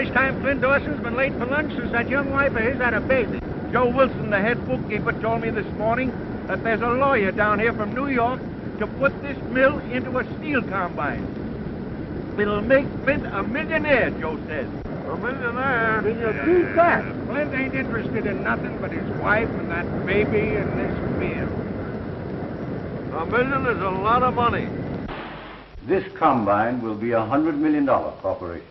First time Flint Dawson's been late for lunch since that young wife of his had a baby. Joe Wilson, the head bookkeeper, told me this morning that there's a lawyer down here from New York to put this mill into a steel combine. It'll make Flint a millionaire, Joe says. A millionaire? Can you beat that? Flint ain't interested in nothing but his wife and that baby and this mill. $1 million is a lot of money. This combine will be $100 million corporation.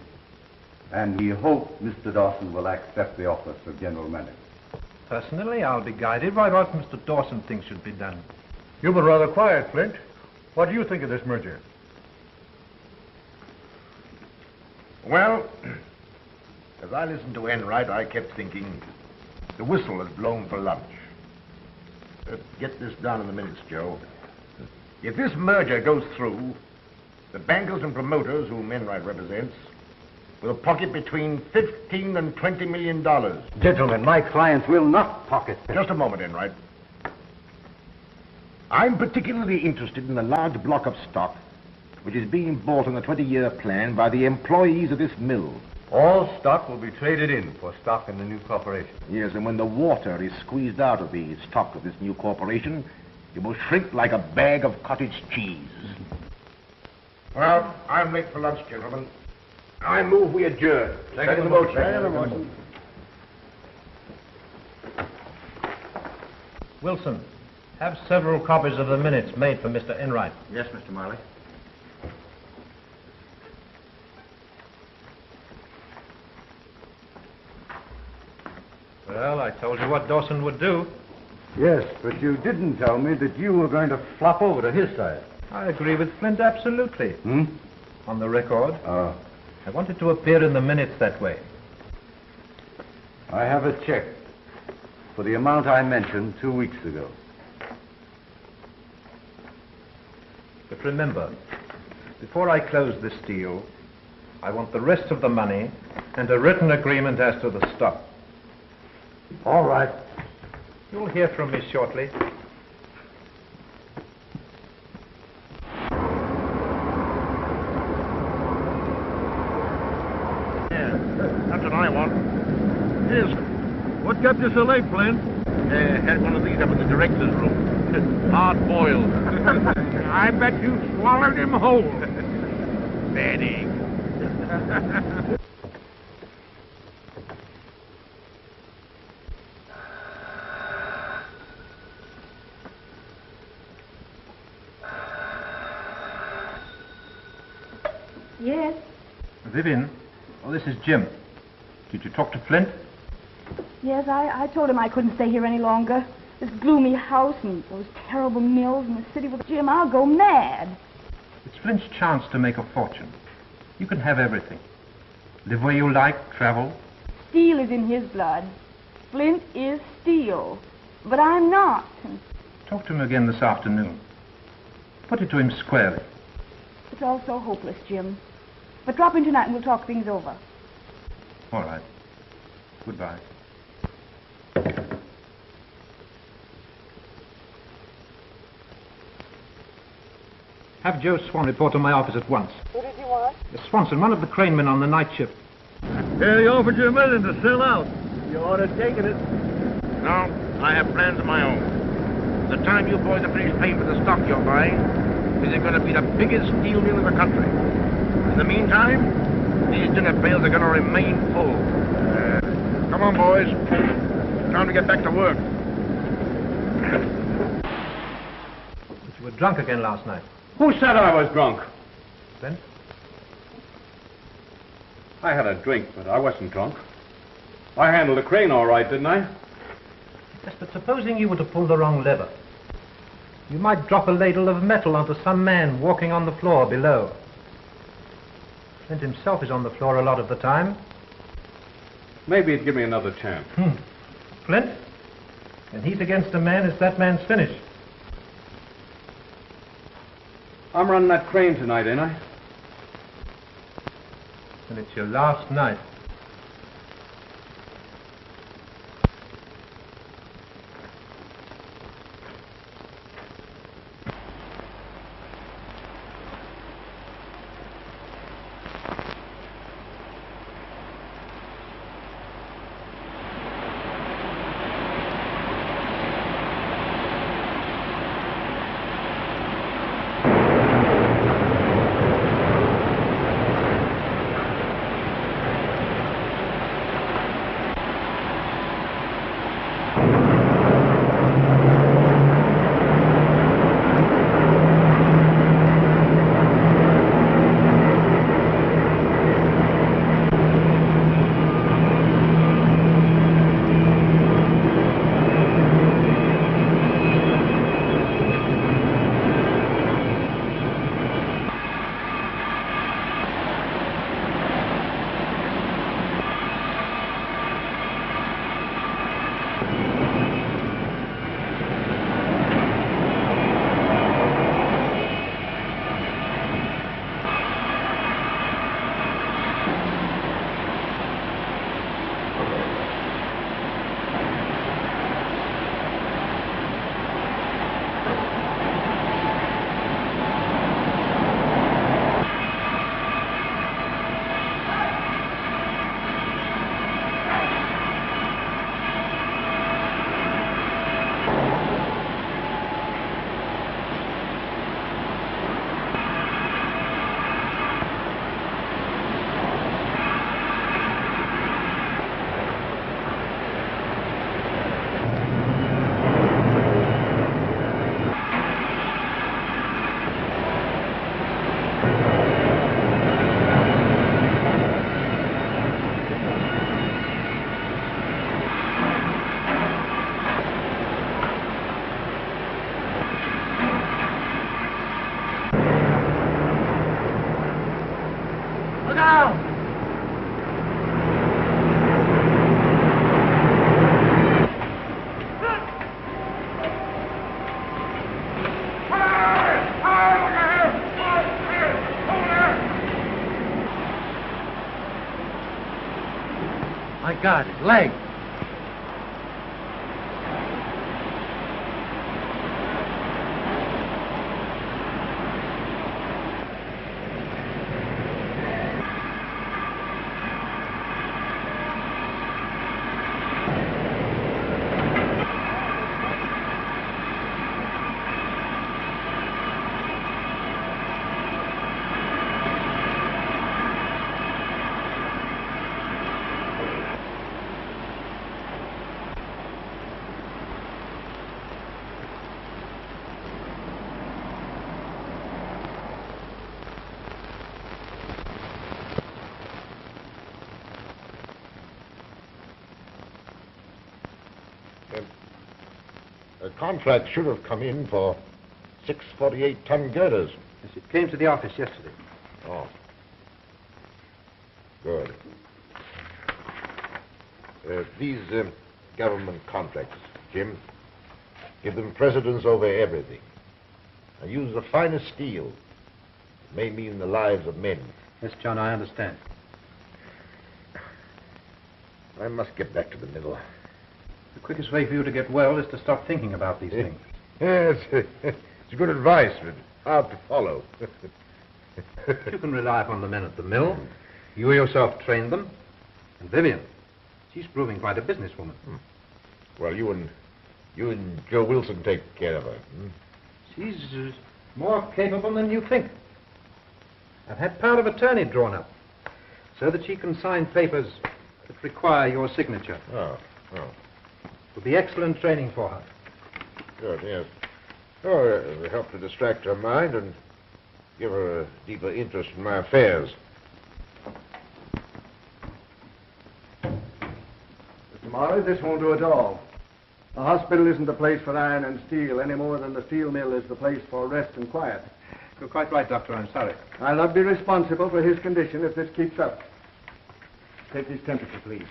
And we hope Mr. Dawson will accept the office of general manager. Personally, I'll be guided by what Mr. Dawson thinks should be done. You've been rather quiet, Flint. What do you think of this merger? Well, as I listened to Enright, I kept thinking the whistle has blown for lunch. Get this down in the minutes, Joe. If this merger goes through, the bankers and promoters whom Enright represents will pocket between $15 and $20 million. Gentlemen, my clients will not pocket them. Just a moment, Enright. I'm particularly interested in the large block of stock which is being bought on a 20-year plan by the employees of this mill. All stock will be traded in for stock in the new corporation. Yes, and when the water is squeezed out of the stock of this new corporation, it will shrink like a bag of cottage cheese. Well, I'm late for lunch, gentlemen. I move we adjourn. Second the motion. Second the motion. Wilson, have several copies of the minutes made for Mr. Enright. Yes, Mr. Marley. Well, I told you what Dawson would do. Yes, but you didn't tell me that you were going to flop over to his side. I agree with Flint absolutely. On the record. Oh. I wanted to appear in the minutes that way. I have a check for the amount I mentioned 2 weeks ago. But remember, before I close this deal, I want the rest of the money and a written agreement as to the stock. All right. You'll hear from me shortly. Yeah, that's what I want. Yes. What kept you so late, Flint? Had one of these up in the director's room. Hard boiled. I bet you swallowed him whole. Bad egg. Yes. Vivian, oh, this is Jim. Did you talk to Flint? Yes, I told him I couldn't stay here any longer. This gloomy house and those terrible mills in the city with Jim, I'll go mad. It's Flint's chance to make a fortune. You can have everything. Live where you like, travel. Steel is in his blood. Flint is steel. But I'm not. Talk to him again this afternoon. Put it to him squarely. It's all so hopeless, Jim. But drop in tonight and we'll talk things over. All right. Goodbye. Have Joe Swan report to my office at once. Who did you want? Swanson, one of the cranemen on the night shift. Yeah, he offered you $1 million to sell out. You ought to have taken it. No, I have plans of my own. The time you boys are finished paying for the stock you're buying, is it going to be the biggest steel mill in the country. In the meantime, these dinner pails are going to remain full. Come on, boys. Time to get back to work. But you were drunk again last night. Who said I was drunk? Flint? I had a drink, but I wasn't drunk. I handled the crane all right, didn't I? Yes, but supposing you were to pull the wrong lever. You might drop a ladle of metal onto some man walking on the floor below. Flint himself is on the floor a lot of the time. Maybe he'd give me another chance. Flint? When he's against a man, it's that man's finish. I'm running that crane tonight, ain't I? And it's your last night. God, his leg. The contract should have come in for 6 48-ton girders. Yes, it came to the office yesterday. Oh. Good. These government contracts, Jim, give them precedence over everything. And use the finest steel. It may mean the lives of men. Yes, John, I understand. I must get back to the mill. The quickest way for you to get well is to stop thinking about these things. Yes, it's good advice, but hard to follow. You can rely upon the men at the mill. You yourself trained them. And Vivian, she's proving quite a businesswoman. Well, you and Joe Wilson take care of her. She's more capable than you think. I've had power of attorney drawn up so that she can sign papers that require your signature. Oh. It will be excellent training for her. Good, yes. Oh, it'll help to distract her mind and give her a deeper interest in my affairs. Mr. Morris, this won't do at all. A hospital isn't the place for iron and steel any more than the steel mill is the place for rest and quiet. You're quite right, Doctor. I'm sorry. I'll not be responsible for his condition if this keeps up. Take his temperature, please.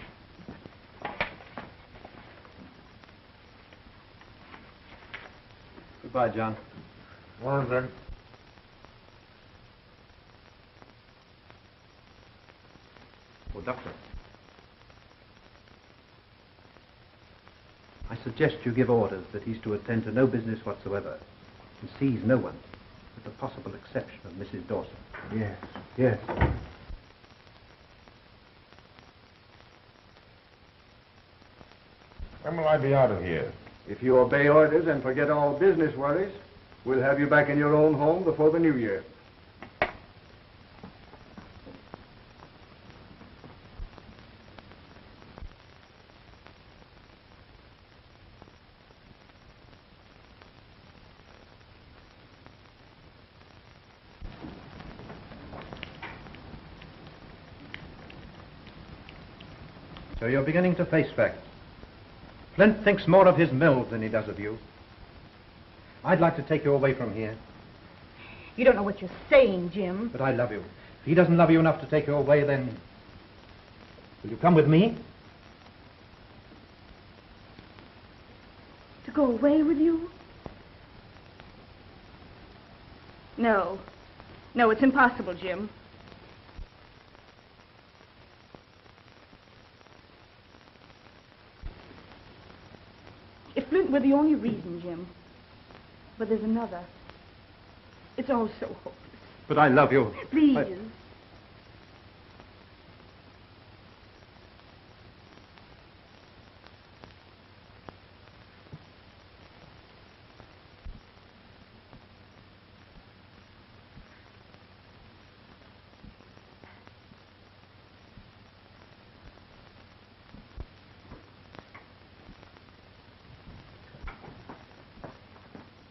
Goodbye, John. Well, then. Oh, Doctor. I suggest you give orders that he's to attend to no business whatsoever and sees no one, with the possible exception of Mrs. Dawson. Yes. When will I be out of here? If you obey orders and forget all business worries, we'll have you back in your own home before the new year. So you're beginning to face facts. Flint thinks more of his mills than he does of you. I'd like to take you away from here. You don't know what you're saying, Jim. But I love you. If he doesn't love you enough to take you away, then... will you come with me? To go away with you? No. No, it's impossible, Jim. If Flint were the only reason, Jim. But there's another. It's all so hopeless. But I love you. Please.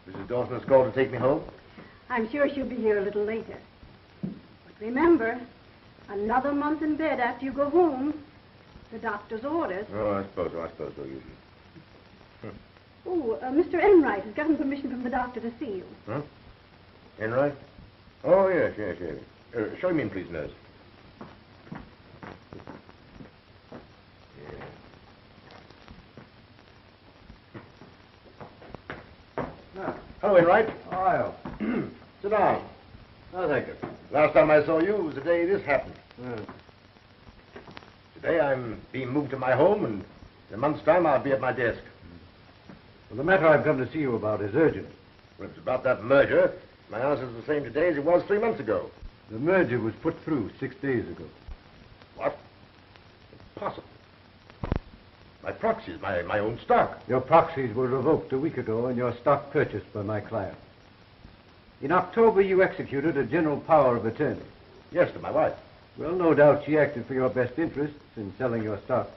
Mrs. Dawson has called to take me home? I'm sure she'll be here a little later. But remember, another month in bed after you go home. The doctor's orders. Oh, I suppose so, usually. Oh, Mr. Enright has gotten permission from the doctor to see you. Huh? Enright? Oh, yes. Show him in, please, nurse. Hello, Enright. Oh, Sit down. no, thank you. Last time I saw you was the day this happened. Today I'm being moved to my home, and in a month's time I'll be at my desk. Well, the matter I've come to see you about is urgent. Well, if it's about that merger, my answer's the same today as it was 3 months ago. The merger was put through 6 days ago. What? Impossible. My proxies, my own stock. Your proxies were revoked a week ago and your stock purchased by my client. In October, you executed a general power of attorney. Yes, to my wife. Well, no doubt she acted for your best interests in selling your stock.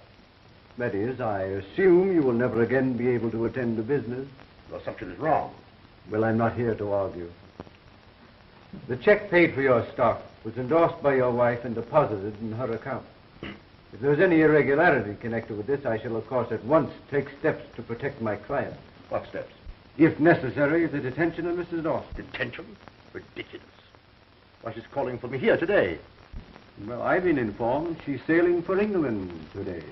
That is, I assume you will never again be able to attend to business. Your assumption is wrong. Well, I'm not here to argue. The check paid for your stock was endorsed by your wife and deposited in her account. If there's any irregularity connected with this, I shall, of course, at once take steps to protect my client. What steps? If necessary, the detention of Mrs. Dawson. Detention? Ridiculous. Why, she's calling for me here today. Well, I've been informed she's sailing for England today.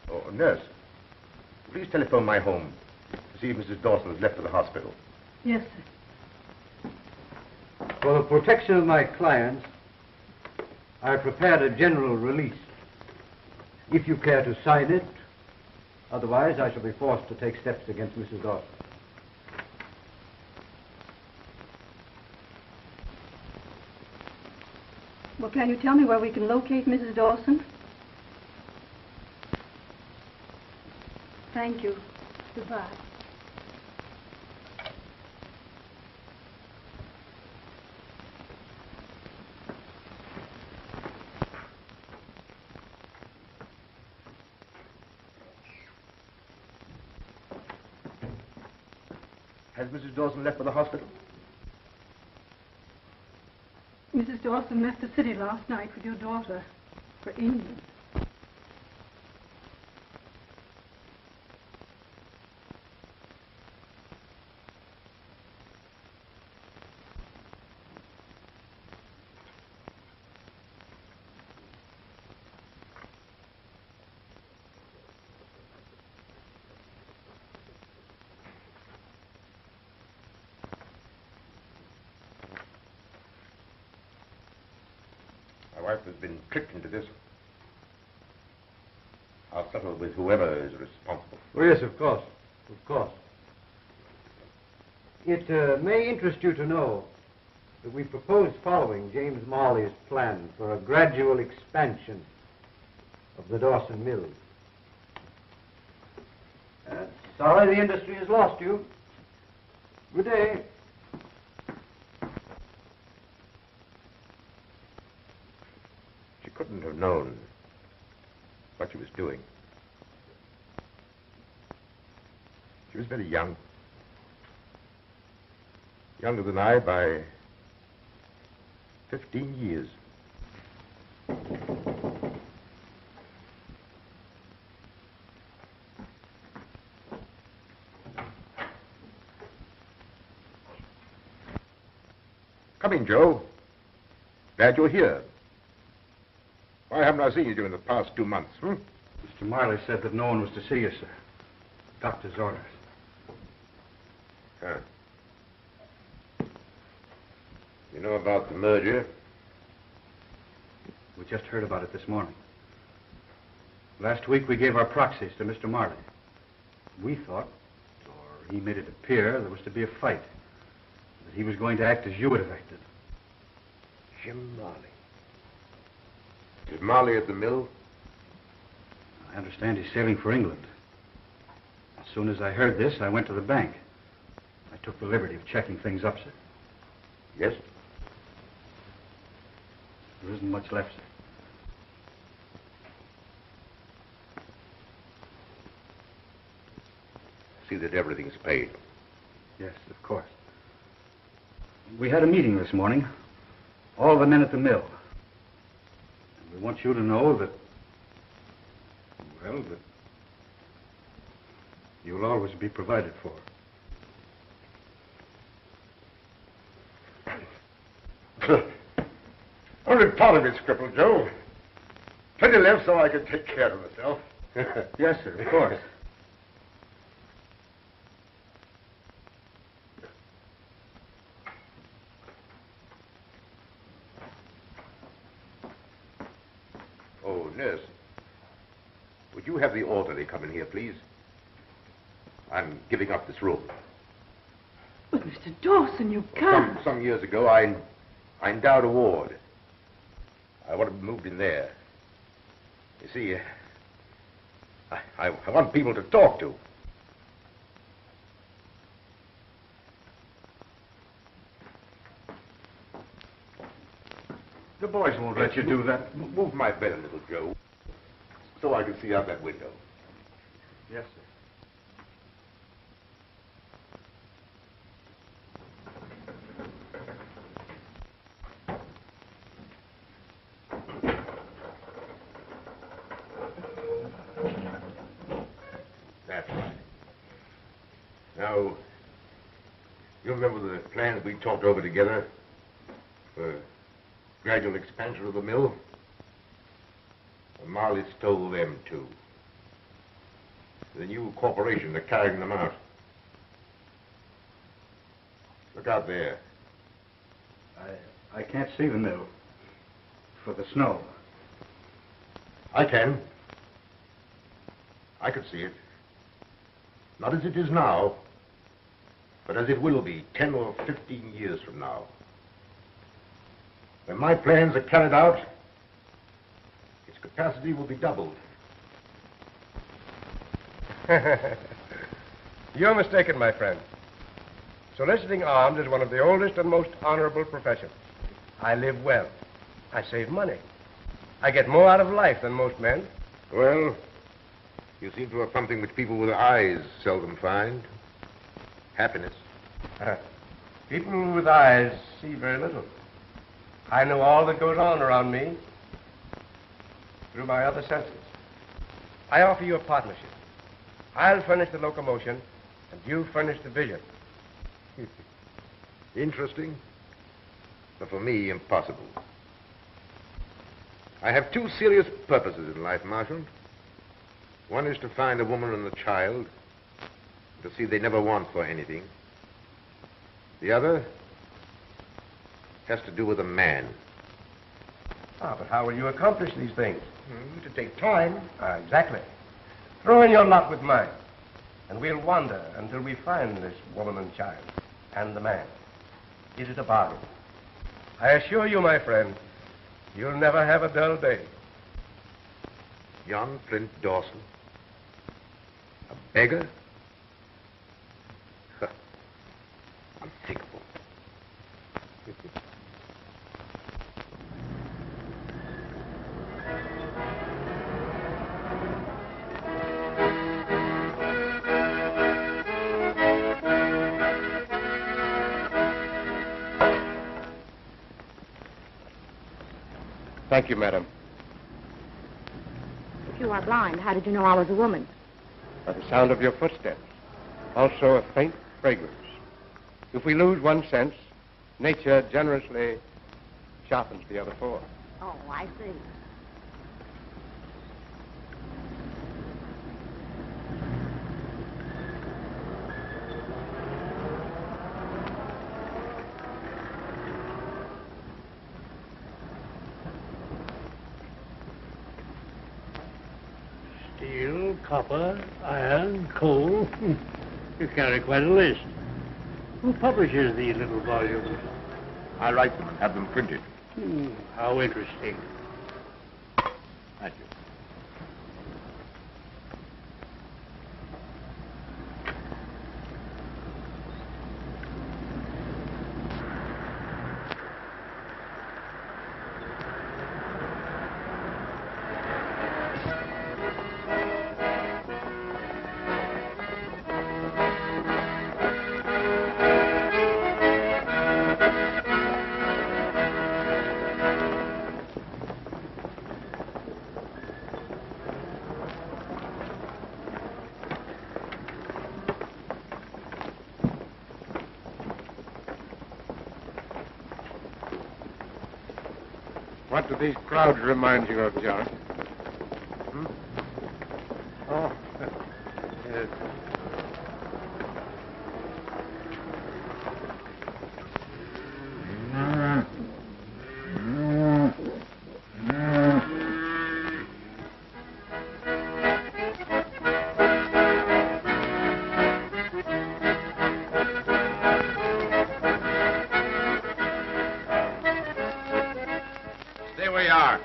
Oh, nurse, please telephone my home to see if Mrs. Dawson has left for the hospital. Yes, sir. For the protection of my clients, I prepared a general release. If you care to sign it, otherwise I shall be forced to take steps against Mrs. Dawson. Well, can you tell me where we can locate Mrs. Dawson? Thank you. Goodbye. Has Mrs. Dawson left for the hospital? Mrs. Dawson left the city last night with your daughter for England. My wife has been tricked into this. I'll settle with whoever is responsible. Oh, yes, of course. Of course. It may interest you to know that we propose following James Marley's plan for a gradual expansion of the Dawson Mill. Sorry the industry has lost you. Good day. She couldn't have known what she was doing. She was very young. Younger than I by 15 years. Come in, Joe. Glad you're here. Why haven't I seen you during the past 2 months, Mr. Marley said that no one was to see you, sir. Doctor's orders. Huh. You know about the merger? We just heard about it this morning. Last week we gave our proxies to Mr. Marley. We thought, or he made it appear, there was to be a fight. That he was going to act as you would have acted. Jim Marley. Is Marley at the mill? I understand he's sailing for England. As soon as I heard this, I went to the bank. I took the liberty of checking things up, sir. Yes? There isn't much left, sir. See that everything's paid. Yes, of course. We had a meeting this morning. All the men at the mill. And we want you to know that, well, that you'll always be provided for. Only part of it's crippled, Joe. Plenty left so I can take care of myself. Yes, sir, of course. Oh, nurse. Would you have the orderly come in here, please? I'm giving up this room. But, Mr. Dawson, you can't. Some years ago, I endowed a ward. I want to be moved in there. You see, I want people to talk to. The boys won't let you do that. Move my bed a little, Joe, so I can see out that window. Yes, sir. That's right. Now, you remember the plans we talked over together for gradual expansion of the mill? And Marley stole them, too. The new corporation are carrying them out. Look out there. I can't see the mill for the snow. I can. I can see it. Not as it is now, but as it will be 10 or 15 years from now. When my plans are carried out, its capacity will be doubled. You're mistaken, my friend. Soliciting arms is one of the oldest and most honorable professions. I live well. I save money. I get more out of life than most men. Well, you seem to have something which people with eyes seldom find. Happiness. People with eyes see very little. I know all that goes on around me through my other senses. I offer you a partnership. I'll furnish the locomotion, and you furnish the vision. Interesting, but for me, impossible. I have two serious purposes in life, Marshal. One is to find a woman and a child, to see they never want for anything. The other has to do with a man. Ah, but how will you accomplish these things? To take time. Exactly. Throw in your lot with mine, and we'll wander until we find this woman and child, and the man. Is it a bargain? I assure you, my friend, you'll never have a dull day. John Flint Dawson. A beggar? Unthinkable. Thank you, madam. If you are blind, how did you know I was a woman? By the sound of your footsteps. Also a faint fragrance. If we lose one sense, nature generously sharpens the other four. Oh, I see. Steel, copper, iron, coal. You carry quite a list. Who publishes these little volumes? I write them and have them printed. How interesting. Thank you. What do these crowds remind you of, John? Hmm? Oh, yes. Stay where you are.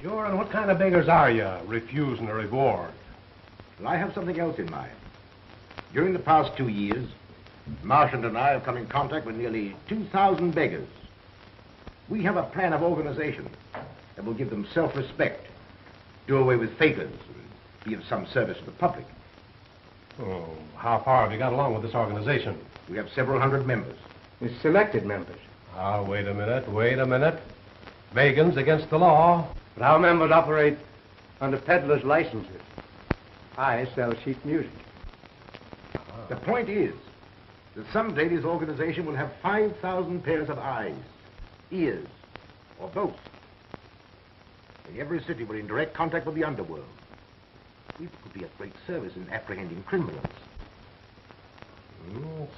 Sure, and what kind of beggars are you, refusing a reward? Well, I have something else in mind. During the past 2 years, Marchant and I have come in contact with nearly 2,000 beggars. We have a plan of organization that will give them self-respect, do away with fakers, and be of some service to the public. Oh, how far have you got along with this organization? We have several hundred members. With selected members. Ah, wait a minute. Vegans against the law. But our members operate under peddlers' licenses. I sell sheet music. The point is that someday this organization will have 5,000 pairs of eyes, ears, or both. In every city, we're in direct contact with the underworld. We could be of great service in apprehending criminals.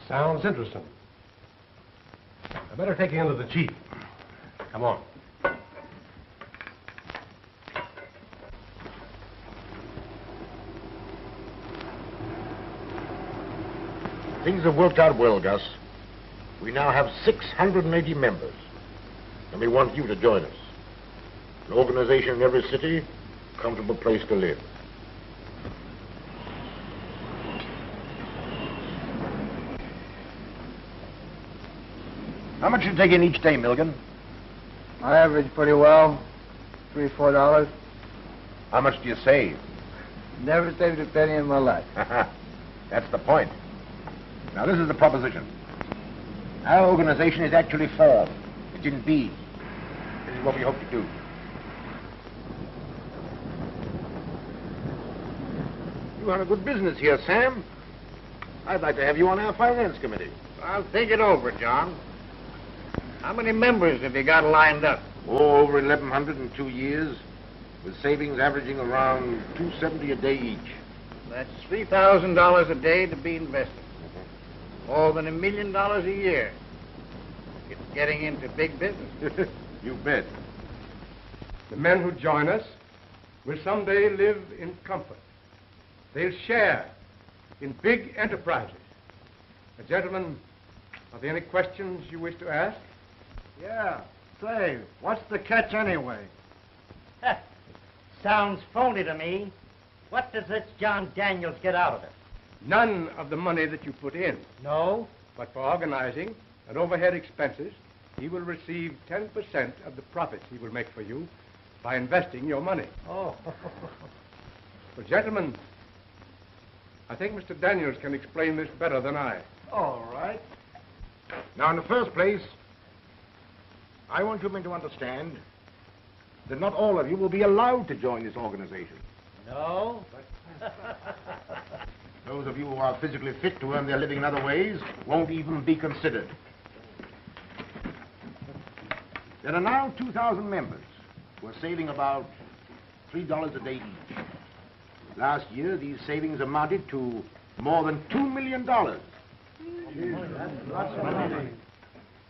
Sounds interesting. I better take you into the chief. Come on. Things have worked out well, Gus. We now have 680 members, and we want you to join us. An organization in every city, a comfortable place to live. How much you take in each day, Milligan? I average pretty well. $3 or $4. How much do you save? Never saved a penny in my life. That's the point. Now, this is the proposition. Our organization is actually formed. It's in being. This is what we hope to do. You run a good business here, Sam. I'd like to have you on our finance committee. I'll think it over, John. How many members have you got lined up? Oh, over 1,100 in 2 years, with savings averaging around $270 a day each. That's $3,000 a day to be invested. More than $1 million a year. It's getting into big business. You bet. The men who join us will someday live in comfort. They'll share in big enterprises. Gentlemen, are there any questions you wish to ask? Yeah. Say, what's the catch anyway? Sounds phony to me. What does this John Daniels get out of it? None of the money that you put in. No? But for organizing and overhead expenses, he will receive 10% of the profits he will make for you by investing your money. Oh. Well, gentlemen, I think Mr. Daniels can explain this better than I. All right. Now, in the first place, I want you men to understand that not all of you will be allowed to join this organization. No? Those of you who are physically fit to earn their living in other ways won't even be considered. There are now 2,000 members who are saving about $3 a day each. Last year, these savings amounted to more than $2 million.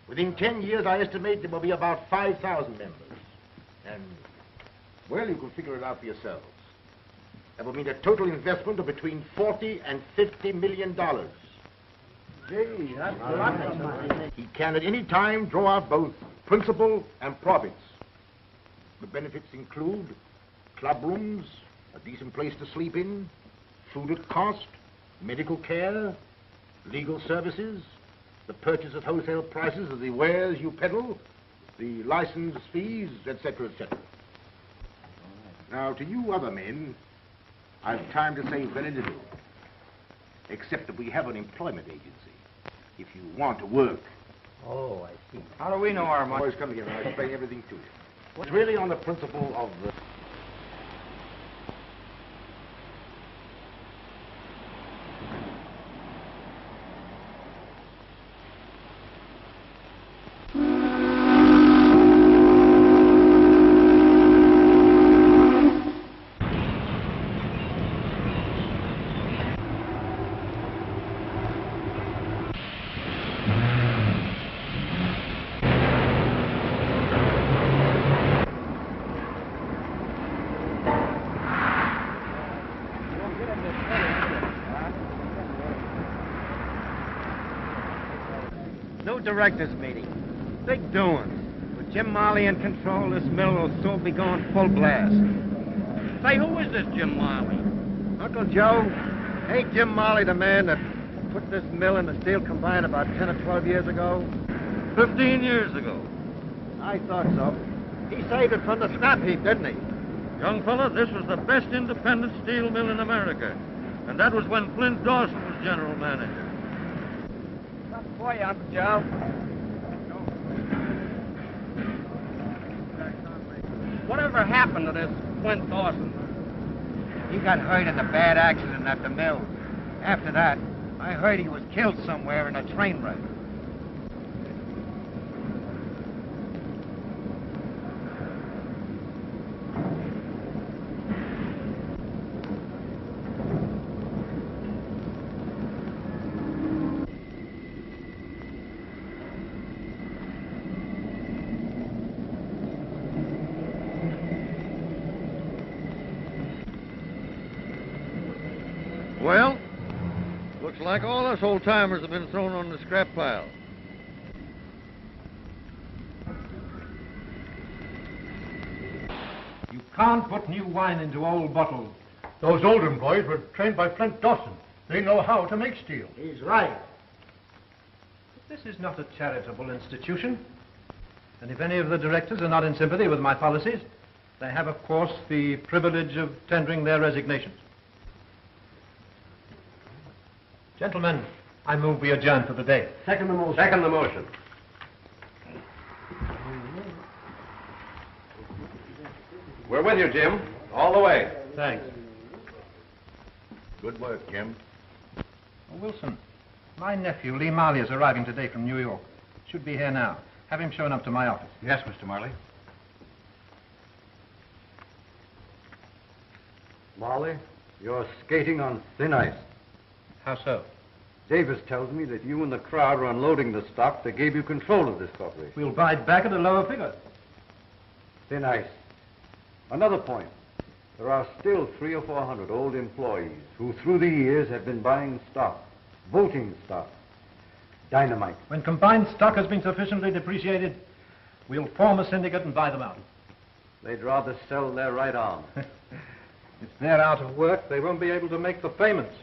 Within 10 years, I estimate there will be about 5,000 members. And, well, you can figure it out for yourselves. That will mean a total investment of between $40 and $50 million. Gee, that's a lot of money. He can at any time draw out both principal and profits. The benefits include club rooms, a decent place to sleep in, food at cost, medical care, legal services, the purchase at wholesale prices of the wares you peddle, the license fees, etc., etc. Now, to you other men, I've time to say very little, except that we have an employment agency, if you want to work. Oh, I see. How do we know our money? Boys, come together. I'll explain everything to you. What's really on the principle of the... New directors meeting. Big doings. With Jim Marley in control, this mill will soon be going full blast. Say, who is this Jim Marley? Uncle Joe, ain't Jim Marley the man that put this mill in the steel combine about 10 or 12 years ago? 15 years ago. I thought so. He saved it from the scrap heap, didn't he? Young fella, this was the best independent steel mill in America. And that was when Flint Dawson was general manager. Something for you, Uncle Joe. Whatever happened to this Flint Dawson? He got hurt in a bad accident at the mill. After that, I heard he was killed somewhere in a train wreck. Well, looks like all us old-timers have been thrown on the scrap pile. You can't put new wine into old bottles. Those Oldham boys were trained by Flint Dawson. They know how to make steel. He's right. This is not a charitable institution. And if any of the directors are not in sympathy with my policies, they have, of course, the privilege of tendering their resignations. Gentlemen, I move we adjourn for the day. Second the motion. Second the motion. We're with you, Jim. All the way. Thanks. Good work, Jim. Oh, Wilson, my nephew, Lee Marley, is arriving today from New York. Should be here now. Have him shown up to my office. Yes, Mr. Marley. Marley, you're skating on thin ice. How so? Davis tells me that you and the crowd are unloading the stock that gave you control of this corporation. We'll buy it back at a lower figure. Thin ice. Another point. There are still 300 or 400 old employees who, through the years, have been buying stock, voting stock, dynamite. When combined stock has been sufficiently depreciated, we'll form a syndicate and buy them out. They'd rather sell their right arm. If they're out of work, they won't be able to make the payments.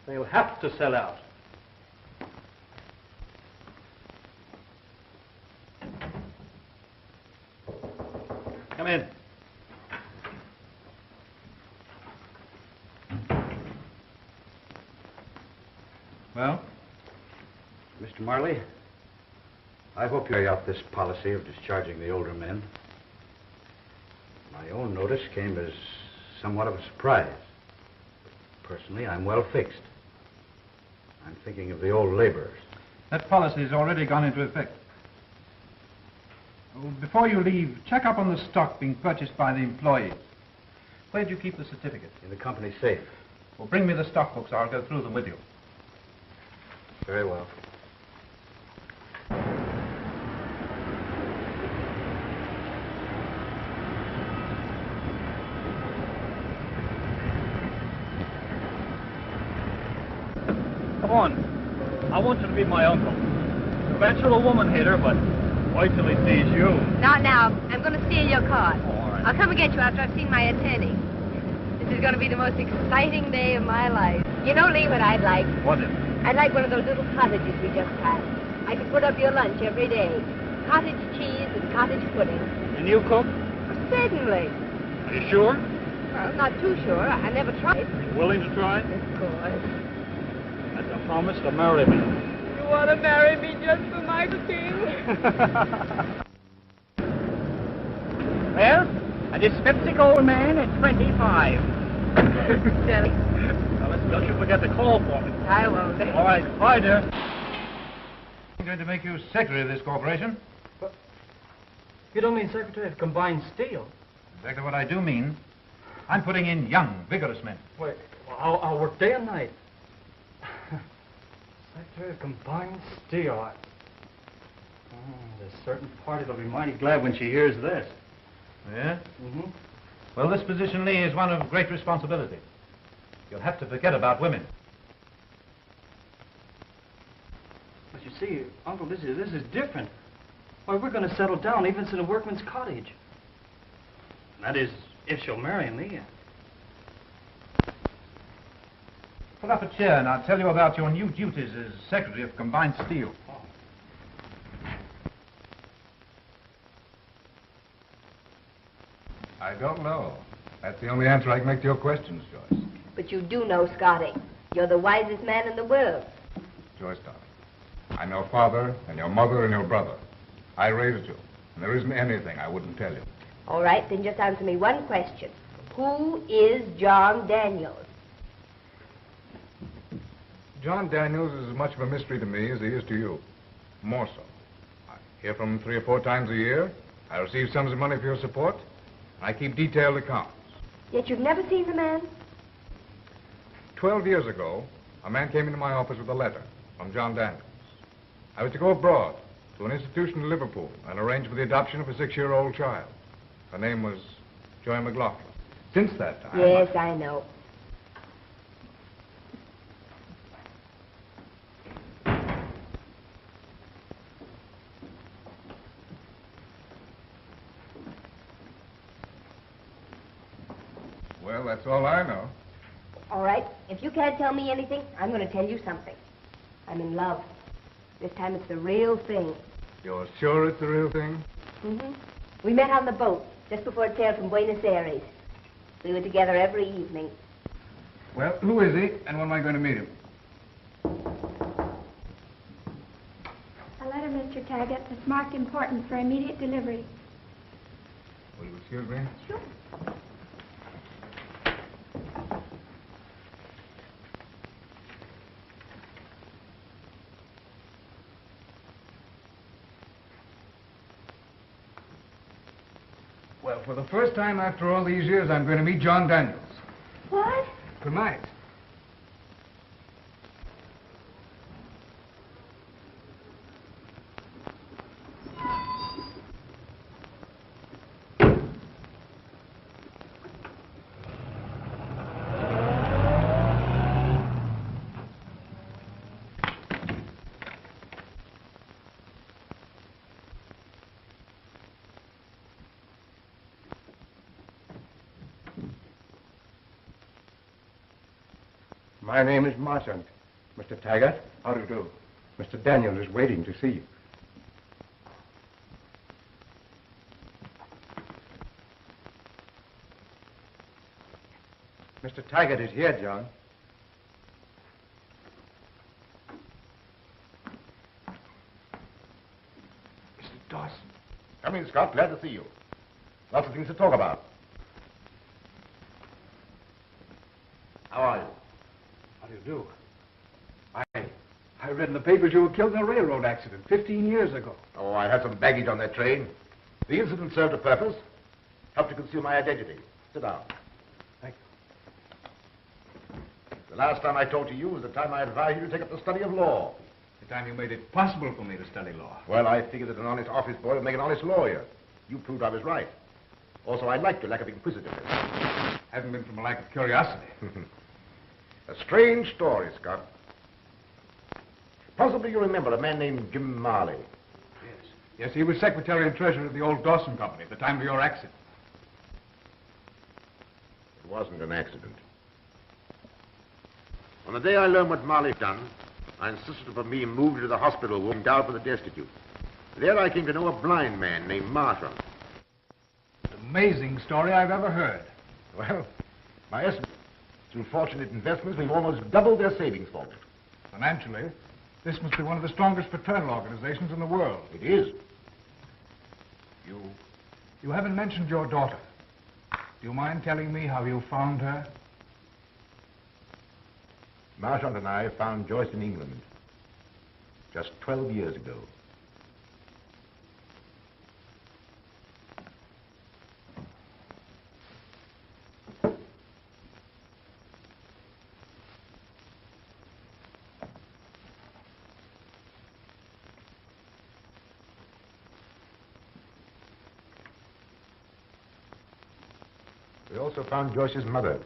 They'll have to sell out. Come in. Well? Mr. Marley, I hope you carry out this policy of discharging the older men. My own notice came as somewhat of a surprise. Personally, I'm well fixed. I'm thinking of the old laborers. That policy has already gone into effect. Well, before you leave, check up on the stock being purchased by the employees. Where did you keep the certificate? In the company safe. Well, bring me the stock books. I'll go through them with you. Very well. Come on. I want you to be my uncle. I bet you're a woman hater, but wait till he sees you. Not now. I'm going to steal your car. All right. I'll come and get you after I've seen my attorney. This is going to be the most exciting day of my life. You know, Lee, what I'd like? What is it? I'd like one of those little cottages we just had. I could put up your lunch every day. Cottage cheese and cottage pudding. And you cook? Certainly. Are you sure? Well, not too sure. I never tried. You willing to try? Of course. That's a promise to marry me. You want to marry me just for my king? Well, a dyspeptic old man at 25. Silly. Now, don't you forget to call for me. I won't. All right. Bye, dear. I'm going to make you secretary of this corporation. But you don't mean secretary of combined steel? Exactly what I do mean. I'm putting in young, vigorous men. Wait, I'll work day and night. Secretary of combined steel. There's a certain party that'll be mighty glad when she hears this. Yeah? Mm-hmm. Well, this position, Lee, is one of great responsibility. You'll have to forget about women. see, Uncle, this is different. Why, we're going to settle down, even if it's in a workman's cottage. That is, if she'll marry me. Pull up a chair and I'll tell you about your new duties as Secretary of Combined Steel. I don't know. That's the only answer I can make to your questions, Joyce. But you do know, Scotty. You're the wisest man in the world. Joyce, darling, I know Father and your mother and your brother. I raised you, and there isn't anything I wouldn't tell you. All right, then just answer me one question. Who is John Daniels? John Daniels is as much of a mystery to me as he is to you. More so. I hear from him 3 or 4 times a year. I receive sums of money for your support. I keep detailed accounts. Yet you've never seen the man? 12 years ago, a man came into my office with a letter from John Daniels. I was to go abroad to an institution in Liverpool and arrange for the adoption of a 6-year-old child. Her name was Joy McLaughlin. Since that time... Yes, I know. Well, that's all I know. All right, if you can't tell me anything, I'm going to tell you something. I'm in love. This time it's the real thing. You're sure it's the real thing? Mm-hmm. We met on the boat just before it sailed from Buenos Aires. We were together every evening. Well, who is he, and when am I going to meet him? A letter, Mr. Taggart, that's marked important for immediate delivery. Will you excuse me? Sure. Well, for the first time after all these years, I'm going to meet John Daniels. What? Tonight. My name is Marchant. Mr. Taggart, how do you do? Mr. Daniel is waiting to see you. Mr. Taggart is here, John. Mr. Dawson. Come in, Scott. Glad to see you. Lots of things to talk about. How are you? How do you do? I read in the papers you were killed in a railroad accident 15 years ago. Oh, I had some baggage on that train. The incident served a purpose. Helped to conceal my identity. Sit down. Thank you. The last time I talked to you was the time I advised you to take up the study of law. The time you made it possible for me to study law. Well, I figured that an honest office boy would make an honest lawyer. You proved I was right. Also, I liked your lack of inquisitiveness. Hasn't been from a lack of curiosity. A strange story, Scott. Possibly you remember a man named Jim Marley. Yes. Yes, he was secretary and treasurer of the old Dawson Company at the time of your accident. It wasn't an accident. On the day I learned what Marley'd done, I insisted upon being moved to the hospital ward endowed for the destitute. There I came to know a blind man named Marshall. Amazing story I've ever heard. Well, my estimate, through fortunate investments, we've almost doubled their savings for me. Financially, this must be one of the strongest fraternal organizations in the world. It is. You haven't mentioned your daughter. Do you mind telling me how you found her? Marchant and I found Joyce in England just 12 years ago. We also found Joyce's mother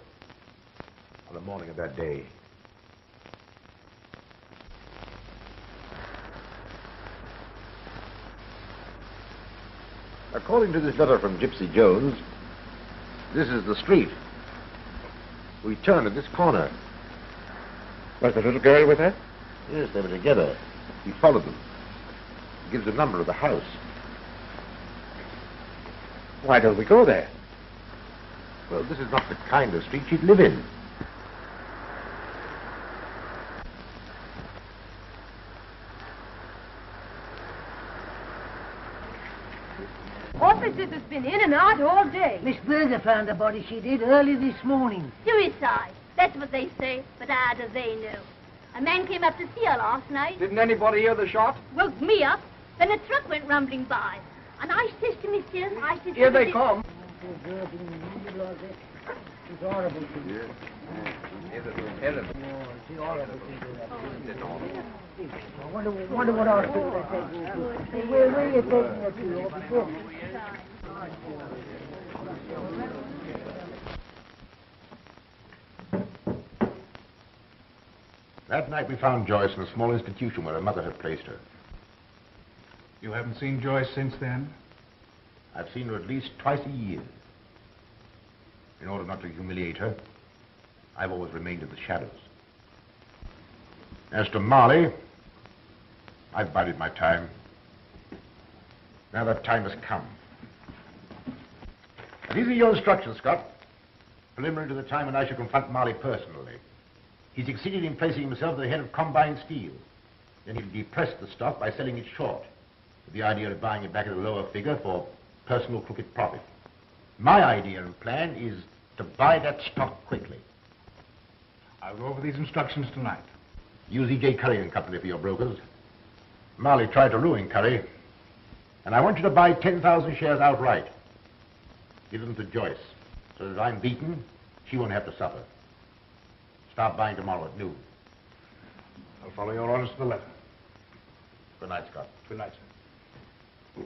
on the morning of that day. According to this letter from Gypsy Jones, this is the street. We turned at this corner. Was the little girl with her? Yes, they were together. He followed them. He gives the number of the house. Why don't we go there? Well, this is not the kind of street she'd live in. Officers has been in and out all day. Miss Berger found the body, she did, early this morning. Suicide. That's what they say, but how do they know? A man came up to see her last night. Didn't anybody hear the shot? Woke me up. Then a truck went rumbling by. And I says to myself, Here they come. It's horrible to you. I wonder what hospital they're taking her to. Where are you taking her to? That night we found Joyce in a small institution where her mother had placed her. You haven't seen Joyce since then? I've seen her at least twice a year. In order not to humiliate her, I've always remained in the shadows. As to Marley, I've bided my time. Now that time has come. And these are your instructions, Scott. Preliminary to the time when I shall confront Marley personally. He succeeded in placing himself at the head of Combine Steel. Then he'll depress the stock by selling it short, with the idea of buying it back at a lower figure for personal crooked profit. My idea and plan is to buy that stock quickly. I'll go over these instructions tonight. Use E.J. Curry and Company for your brokers. Marley tried to ruin Curry, and I want you to buy 10,000 shares outright. Give them to Joyce, so that if I'm beaten, she won't have to suffer. Start buying tomorrow at noon. I'll follow your orders to the letter. Good night, Scott. Good night, sir.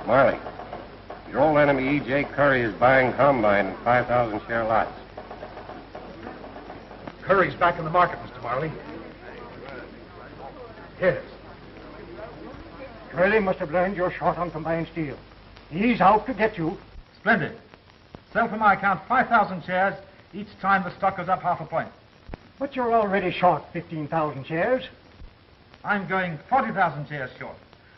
Marley, your old enemy E.J. Curry is buying Combine in 5,000 share lots. Curry's back in the market, Mr. Marley. Yes. Curly must have learned you're short on Combined Steel. He's out to get you. Splendid. Sell for my account 5,000 shares each time the stock goes up half a point. But you're already short 15,000 shares. I'm going 40,000 shares short.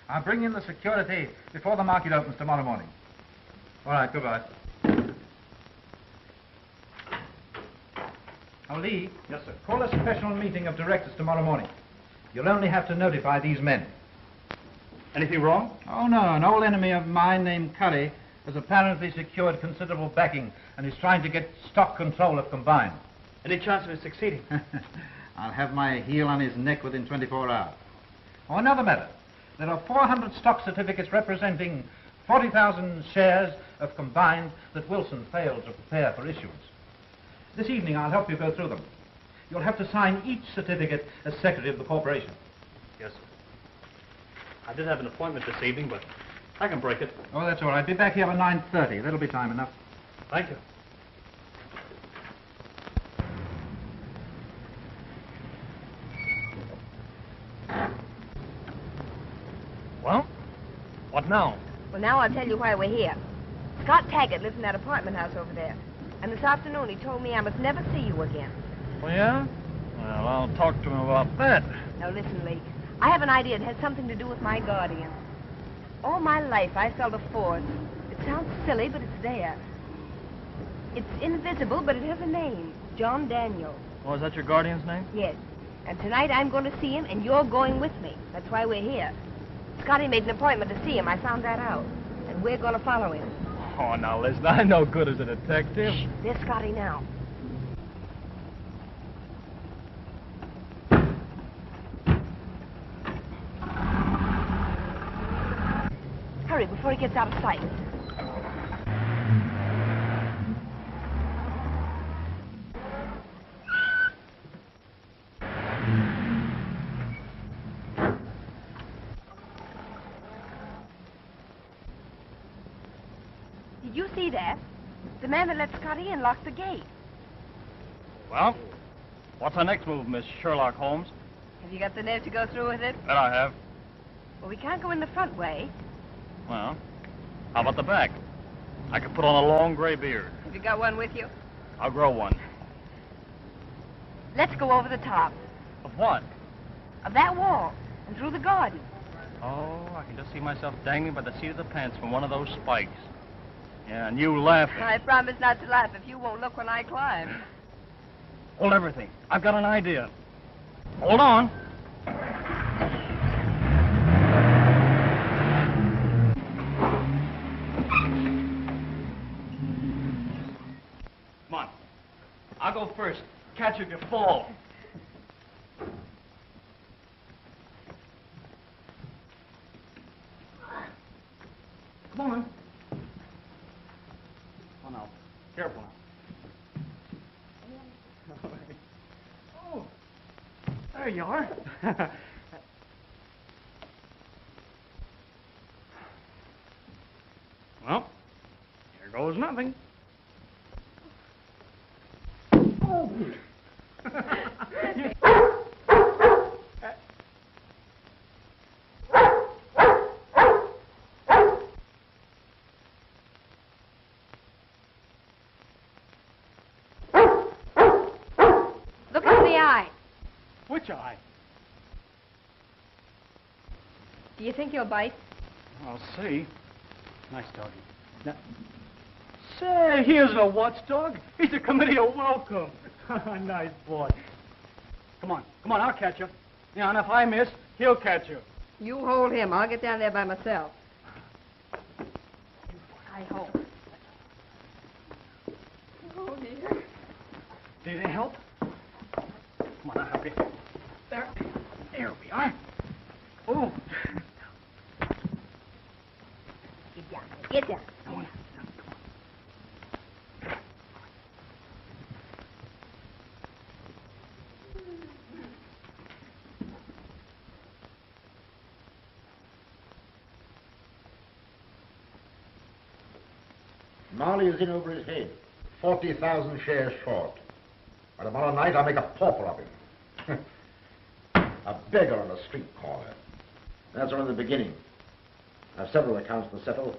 I'll bring in the security before the market opens tomorrow morning. All right, goodbye. Oh, Lee. Yes, sir. Call a special meeting of directors tomorrow morning. You'll only have to notify these men. Anything wrong? Oh, no. An old enemy of mine named Curry has apparently secured considerable backing and is trying to get stock control of Combine. Any chance of it succeeding? I'll have my heel on his neck within 24 hours. Oh, another matter. There are 400 stock certificates representing 40,000 shares of Combine that Wilson failed to prepare for issuance. This evening I'll help you go through them. You'll have to sign each certificate as secretary of the corporation. Yes, sir. I did have an appointment this evening, but I can break it. Oh, that's all right. Be back here at 9:30. That'll be time enough. Thank you. Well, what now? Well, now I'll tell you why we're here. Scott Taggart lives in that apartment house over there. And this afternoon he told me I must never see you again. Oh, yeah? Well, I'll talk to him about that. Now listen, Lee. I have an idea it has something to do with my guardian. All my life I felt a force. It sounds silly, but it's there. It's invisible, but it has a name. John Daniel. Oh, is that your guardian's name? Yes. And tonight I'm going to see him, and you're going with me. That's why we're here. Scotty made an appointment to see him. I found that out. And we're going to follow him. Oh, now, listen, I'm no good as a detective. Shh, there's Scotty now. hurry before he gets out of sight. Did you see that? The man that let Scotty in locked the gate. Well, what's our next move, Miss Sherlock Holmes? Have you got the nerve to go through with it? That I have. Well, we can't go in the front way. Well, how about the back? I could put on a long gray beard. Have you got one with you? I'll grow one. Let's go over the top Of what? of that wall and through the garden. Oh, I can just see myself dangling by the seat of the pants from one of those spikes. Yeah, and you laughing. I promise not to laugh if you won't look when I climb. Hold everything. I've got an idea. Hold on. Come on. I'll go first. Catch you if you fall. Come on. Oh, no. Careful now. Oh, there you are. Well, here goes nothing. Oh. Look into the eye. Which eye? Do you think he'll bite? I'll see. Nice doggy. Now, say, he isn't a watchdog. He's a committee of welcome. Nice boy. Come on, I'll catch you. Yeah, and if I miss, he'll catch you. You hold him. I'll get down there by myself. I hope. Oh, dear. Did it help? Come on, I'll help you. There we are. Oh. Get down. Get down. No, no. Marley is in over his head. 40,000 shares short. By tomorrow night, I'll make a pauper of him. A beggar on a street corner. That's only the beginning. I have several accounts to settle.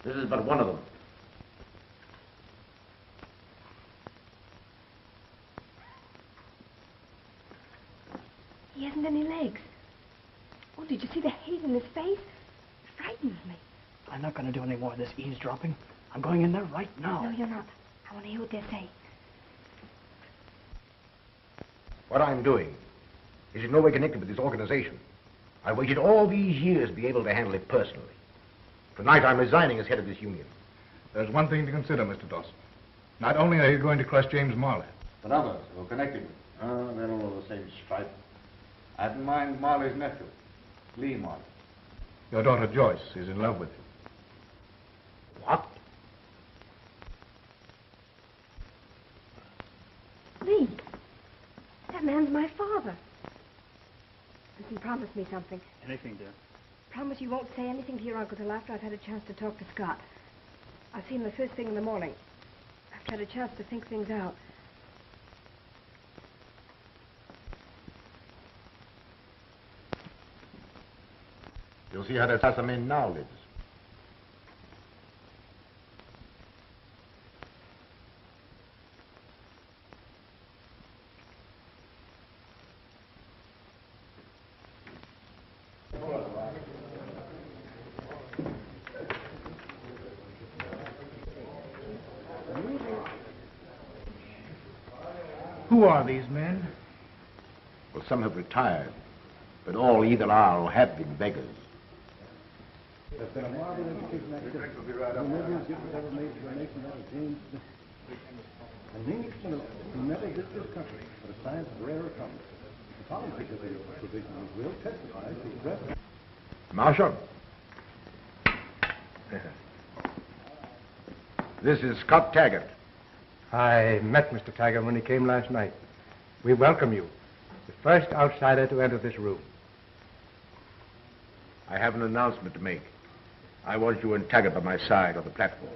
This is but one of them. He hasn't any legs. Oh, did you see the hate in his face? It frightens me. I'm not going to do any more of this eavesdropping. I'm going in there right now. No, you're not. I want to hear what they say. What I'm doing is in no way connected with this organization. I waited all these years to be able to handle it personally. Tonight I'm resigning as head of this union. There's one thing to consider, Mr. Dawson. Not only are you going to crush James Marley, but others who are connected with him. They're all of the same stripe. I didn't mind Marley's nephew, Lee Marley. your daughter Joyce is in love with you. What? Lee, that man's my father. Listen, promise me something. Anything, dear. Promise you won't say anything to your uncle till after I've had a chance to talk to Scott. I'll see him the first thing in the morning. I've had a chance to think things out. You'll see how that assassin man now lives. Who are these men? Well, some have retired, but all either are or have been beggars. There's been a marvelous education activity. Will be right up. Never has given ever made to a nation out of James Smith. And English Miller, who never did this country, but a science of rare occurrence. The following particular provision will testify to his reference. Marshal, This is Scott Taggart. I met Mr. Taggart when he came last night. We welcome you. The first outsider to enter this room. I have an announcement to make. I want you and Taggart by my side on the platform.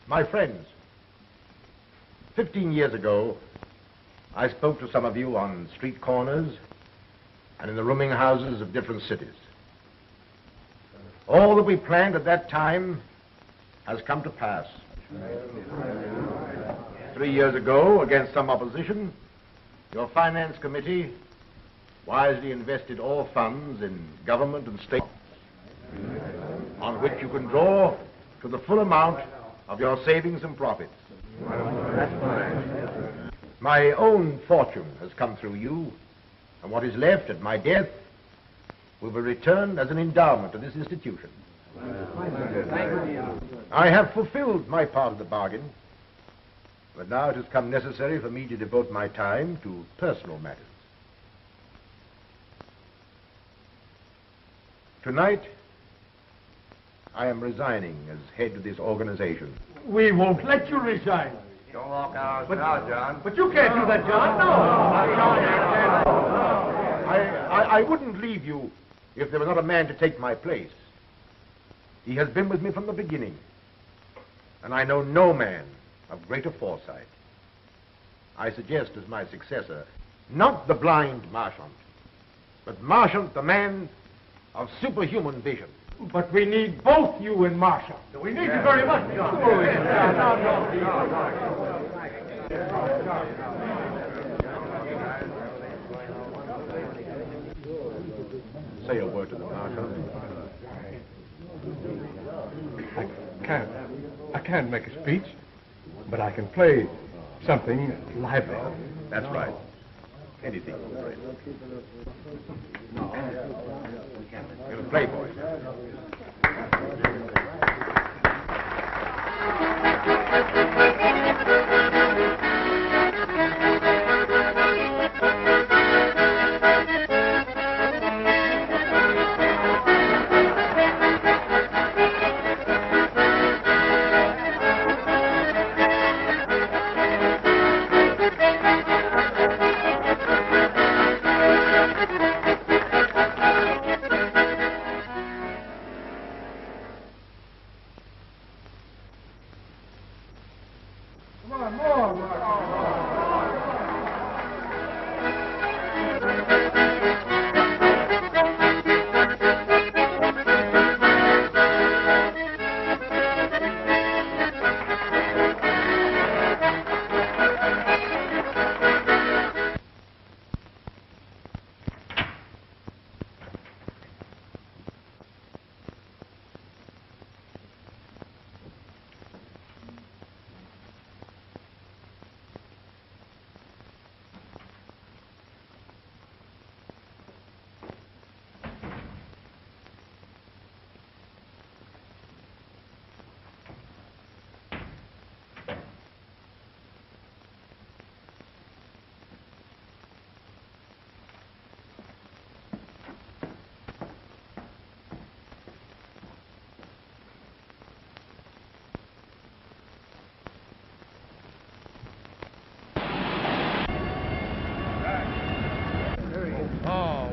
My friends, 15 years ago, I spoke to some of you on street corners and in the rooming houses of different cities. All that we planned at that time has come to pass. 3 years ago, against some opposition, your finance committee wisely invested all funds in government and state on which you can draw to the full amount of your savings and profits. My own fortune has come through you, and what is left at my death will be returned as an endowment to this institution. I have fulfilled my part of the bargain, but now it has come necessary for me to devote my time to personal matters. Tonight, I am resigning as head of this organization. We won't let you resign. Don't walk out now, John. But you can't do that, John. No. I wouldn't leave you if there were not a man to take my place. He has been with me from the beginning, and I know no man of greater foresight. I suggest as my successor, not the blind Marchant, but Marchant, the man of superhuman vision. But we need both you and Marshall. We need you very much, John. Say a word to the Marshal. I can't make a speech, but I can play something lively. That's right. Anything. You're a playboy.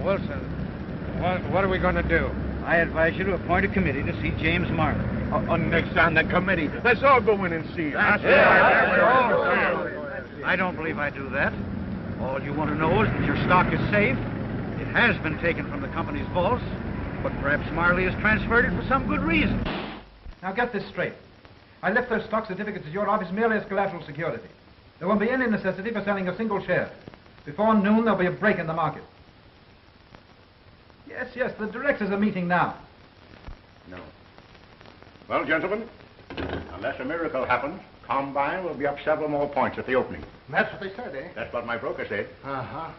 Wilson, what are we going to do? I advise you to appoint a committee to see James Marley. Next on the committee. Let's all go in and see him. I don't believe I do that. All you want to know is that your stock is safe. It has been taken from the company's vaults, but perhaps Marley has transferred it for some good reason. Now get this straight. I left those stock certificates at your office merely as collateral security. There won't be any necessity for selling a single share. Before noon, there'll be a break in the market. Yes, the directors are meeting now. No. Well, gentlemen, unless a miracle happens, Combine will be up several more points at the opening. That's what they said, eh? That's what my broker said. Uh-huh.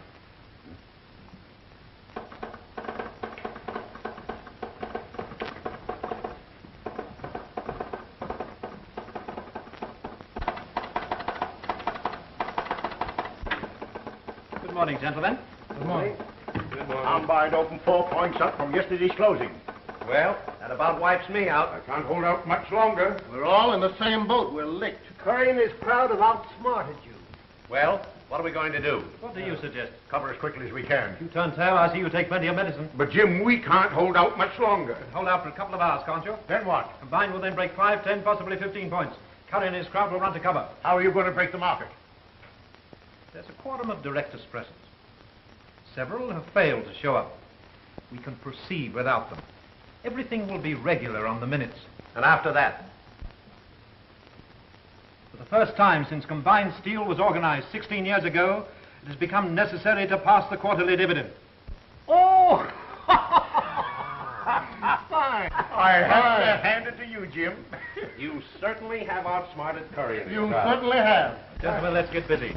Good morning, gentlemen. Good morning. Good morning. Combine opened 4 points up from yesterday's closing. Well, that about wipes me out. I can't hold out much longer. We're all in the same boat. We're licked. Curry and his crowd have outsmarted you. Well, what are we going to do? What do you suggest? Cover as quickly as we can. You turn tail, I see you take plenty of medicine. But, Jim, we can't hold out much longer. Hold out for a couple of hours, can't you? Then what? Combined will then break 5, 10, possibly 15 points. Curry and his crowd will run to cover. How are you going to break the market? There's a quorum of directors present. Several have failed to show up. We can proceed without them. Everything will be regular on the minutes. And after that? For the first time since Combined Steel was organized 16 years ago, it has become necessary to pass the quarterly dividend. Oh! Fine. I have to hand it to you, Jim. You certainly have outsmarted Curry. and his You crowd. certainly have. Gentlemen, let's get busy.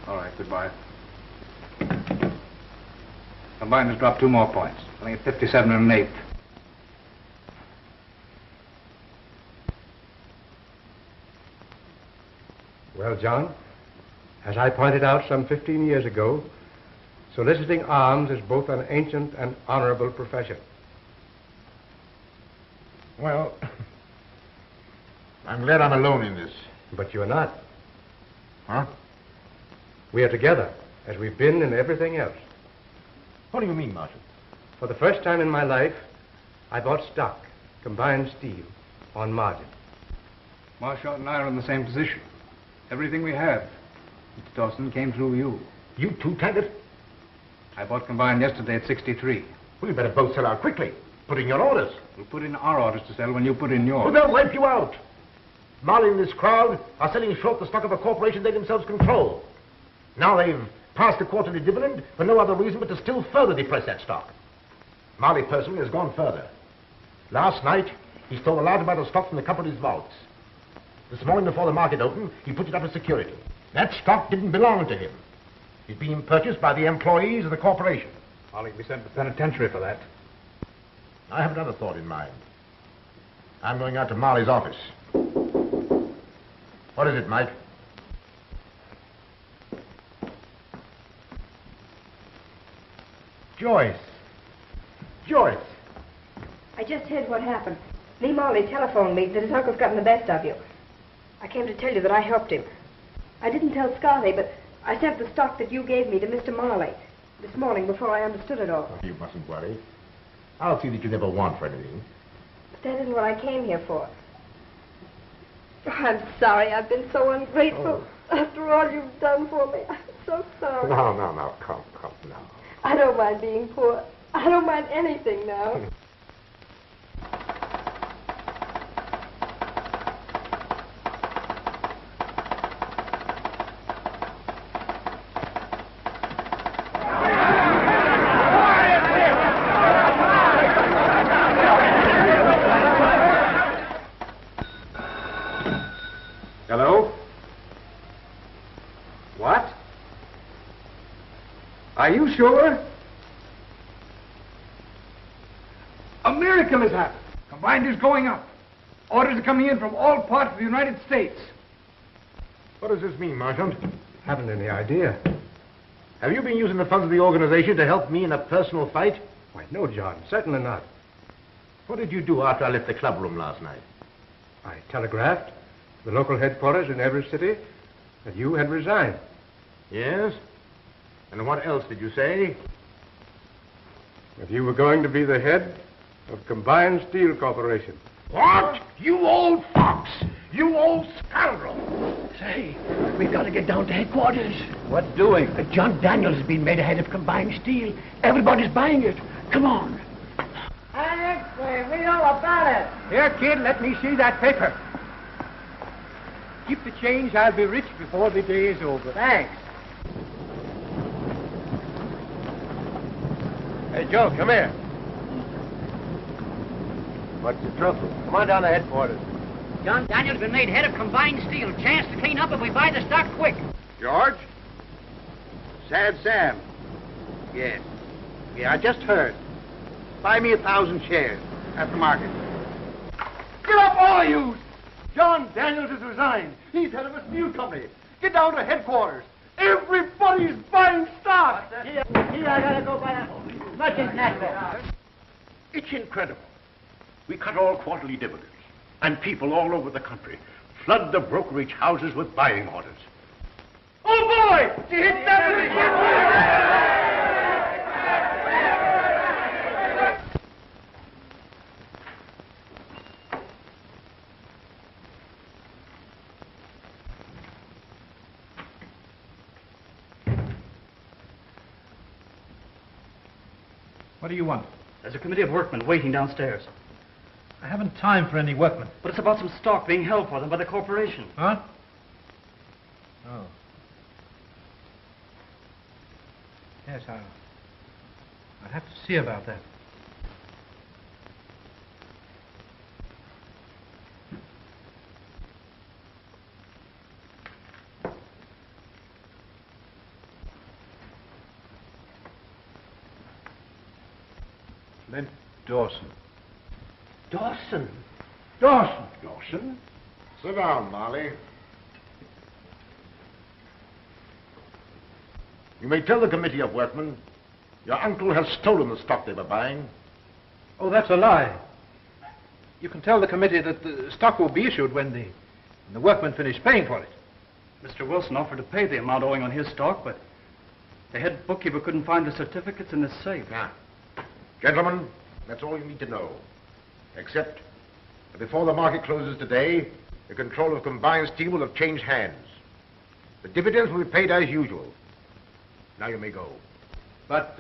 All right, goodbye. Combined has dropped 2 more points. Only at 57 and an eighth. Well, John, as I pointed out some 15 years ago, soliciting alms is both an ancient and honorable profession. Well, I'm glad I'm alone in this. But you're not. Huh? We are together, as we've been in everything else. What do you mean, Marshal? For the first time in my life, I bought stock, Combined Steel, on margin. Marshall and I are in the same position. Everything we have, Mr. Dawson, came through you. You too, Taggart? I bought Combined yesterday at 63. Well, you better both sell out quickly. Put in your orders. We'll put in our orders to sell when you put in yours. Well, they'll wipe you out. Marley and this crowd are selling short the stock of a corporation they themselves control. Now they've passed the quarterly dividend for no other reason but to still further depress that stock. Marley personally has gone further. Last night, he stole a large amount of stock from the company's vaults. This morning before the market opened, he put it up as security. That stock didn't belong to him. It's being purchased by the employees of the corporation. Marley will be sent to the penitentiary for that. I have another thought in mind. I'm going out to Marley's office. What is it, Mike? Joyce. Joyce. I just heard what happened. Lee Marley telephoned me that his uncle's gotten the best of you. I came to tell you that I helped him. I didn't tell Scotty, but I sent the stock that you gave me to Mr. Marley this morning before I understood it all. You mustn't worry. I'll see that you never want for anything. But that isn't what I came here for. Oh, I'm sorry. I've been so ungrateful after all you've done for me. I'm so sorry. No. Come now. I don't mind being poor. I don't mind anything now. Hello? What? Are you sure? A miracle has happened. Combined is going up. Orders are coming in from all parts of the United States. What does this mean, Marshal? Haven't any idea. Have you been using the funds of the organization to help me in a personal fight? Why, no, John, certainly not. What did you do after I left the club room last night? I telegraphed to the local headquarters in every city that you had resigned. Yes? And what else did you say? That you were going to be the head of Combined Steel Corporation. What? You old fox! You old scoundrel! Say, we've got to get down to headquarters. What doing? John Daniels has been made a head of combined steel. Everybody's buying it. Come on. Alex, we know about it. Here, kid, let me see that paper. Keep the change. I'll be rich before the day is over. Thanks. Hey, Joe, come here. What's the trouble? Come on down to headquarters. John Daniels been made head of combined steel. Chance to clean up if we buy the stock quick. George? Sad Sam. Yes. Yeah, I just heard. Buy me 1,000 shares at the market. Get up, all of you! John Daniels has resigned. He's head of a steel company. Get down to headquarters. Everybody's buying stock. Here, I gotta go buy a merchant necklace. It's incredible. We cut all quarterly dividends, and people all over the country flood the brokerage houses with buying orders. Oh, boy! You hit that! What do you want? There's a committee of workmen waiting downstairs. I haven't time for any workmen. But it's about some stock being held for them by the corporation. Huh? Oh. Yes, I'll have to see about that. Then Dawson. Dawson? Dawson? Sit down, Marley. You may tell the committee of workmen your uncle has stolen the stock they were buying. Oh, that's a lie. You can tell the committee that the stock will be issued when the workmen finish paying for it. Mr. Wilson offered to pay the amount owing on his stock, but the head bookkeeper couldn't find the certificates in the safe. Now, gentlemen, that's all you need to know. Except that before the market closes today, the control of combined steel will have changed hands. The dividends will be paid as usual. Now you may go. But,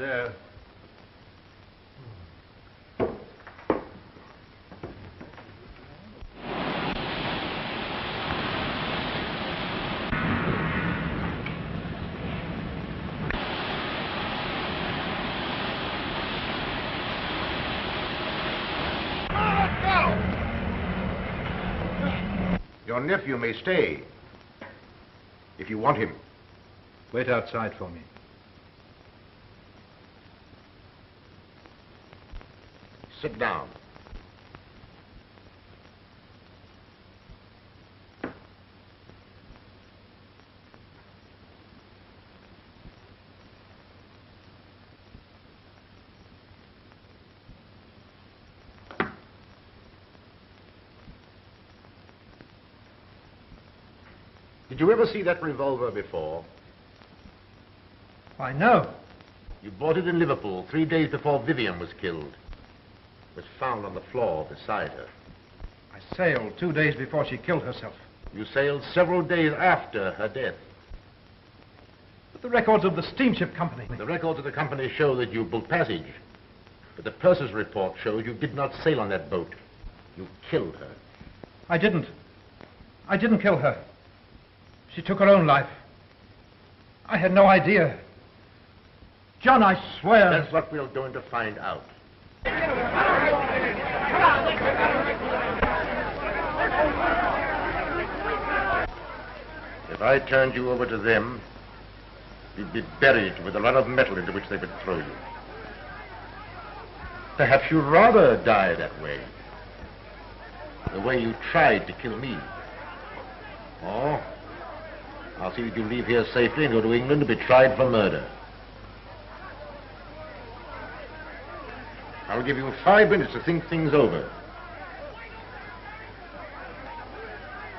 Your nephew may stay, if you want him. Wait outside for me. Sit down. Did you ever see that revolver before? Why, no. You bought it in Liverpool 3 days before Vivian was killed. It was found on the floor beside her. I sailed 2 days before she killed herself. You sailed several days after her death. But the records of the steamship company... The records of the company show that you booked passage. But the purser's report shows you did not sail on that boat. You killed her. I didn't. I didn't kill her. She took her own life. I had no idea. John, I swear... That's what we're going to find out. If I turned you over to them, you'd be buried with a lot of metal into which they would throw you. Perhaps you'd rather die that way. The way you tried to kill me. Or I'll see that you leave here safely and go to England to be tried for murder. I'll give you 5 minutes to think things over.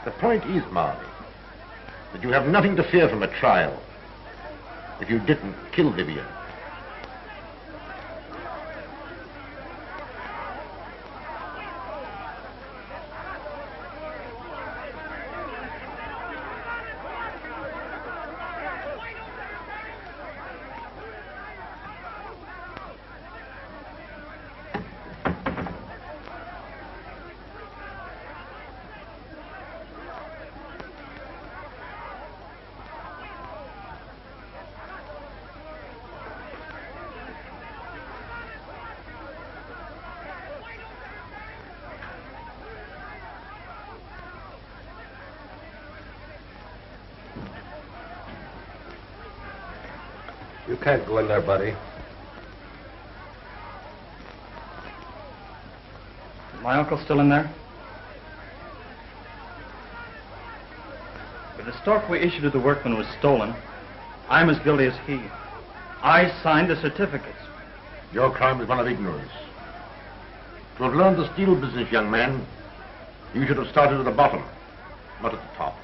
The point is, Marley, that you have nothing to fear from a trial if you didn't kill Vivian. You can't go in there, buddy. My uncle still in there? If the stock we issued to the workmen was stolen, I'm as guilty as he. I signed the certificates. Your crime is one of ignorance. To have learned the steel business, young man, you should have started at the bottom, not at the top.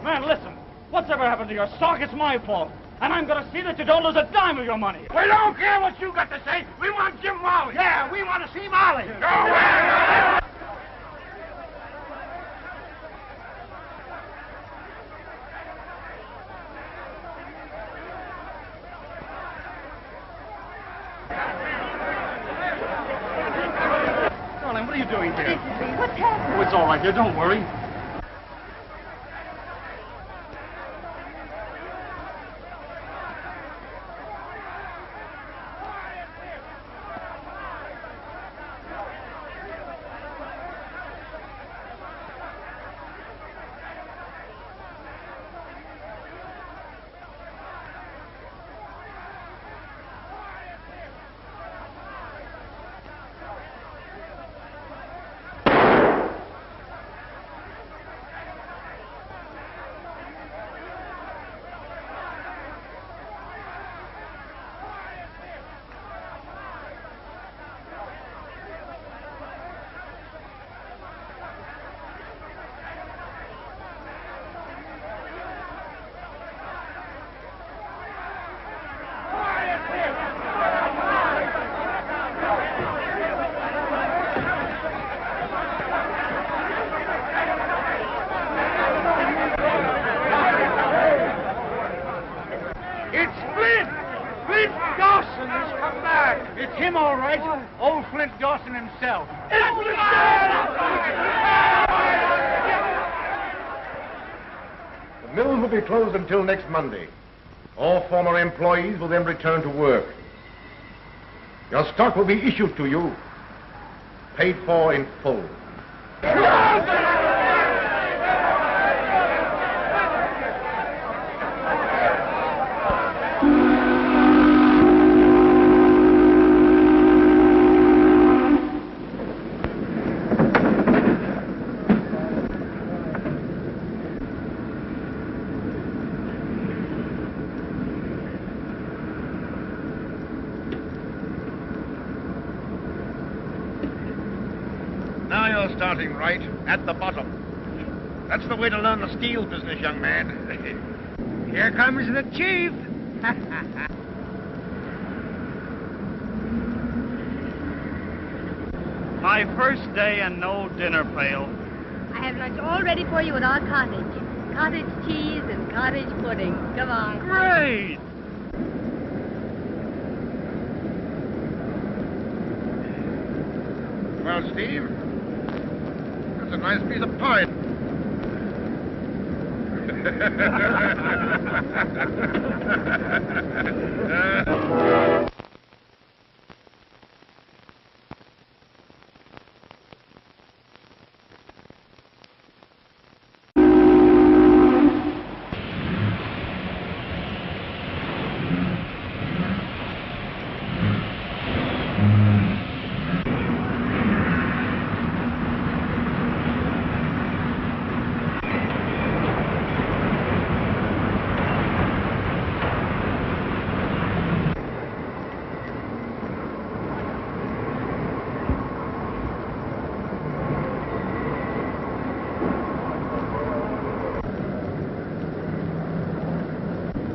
Man, listen. Whatever happened to your stock, it's my fault. And I'm going to see that you don't lose a dime of your money. We don't care what you got to say. We want Jim Molly. Yeah, we want to see Molly. Go away. Darling, what are you doing here? What's happening? Oh, it's all right, dear. Don't worry. Dawson has come back. It's him, all right. Old Flint Dawson himself. The mills will be closed until next Monday. All former employees will then return to work. Your stock will be issued to you, paid for in full. Starting right at the bottom. That's the way to learn the steel business, young man. Here comes the chief. My first day and no dinner pail. I have lunch all ready for you at our cottage. Cottage cheese and cottage pudding. Come on. Great! Well, Steve, that's a nice piece of pie.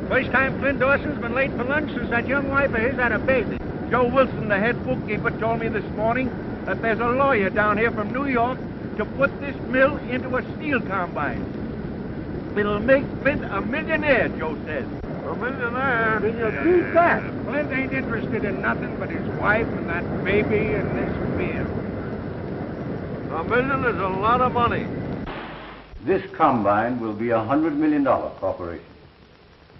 First time Flint Dawson's been late for lunch since that young wife of his had a baby. Joe Wilson, the head bookkeeper, told me this morning that there's a lawyer down here from New York to put this mill into a steel combine. It'll make Flint a millionaire, Joe says. A millionaire? Can you beat that? Flint ain't interested in nothing but his wife and that baby and this mill. $1 million is a lot of money. This combine will be $100 million corporation.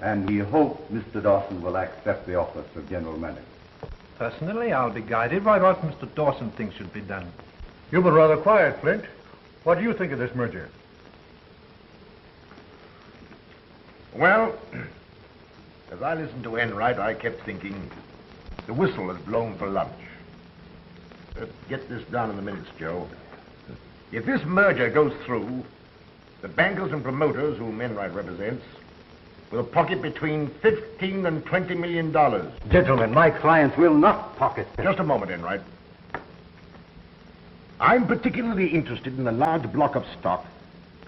And we hope Mr. Dawson will accept the office of general manager. Personally, I'll be guided by what Mr. Dawson thinks should be done. You've been rather quiet, Flint. What do you think of this merger? Well, as I listened to Enright, I kept thinking the whistle has blown for lunch. Get this down in the minutes, Joe. If this merger goes through, the bankers and promoters whom Enright represents will pocket between $15 and $20 million. Gentlemen, my clients will not pocket. Just a moment, Enright. I'm particularly interested in the large block of stock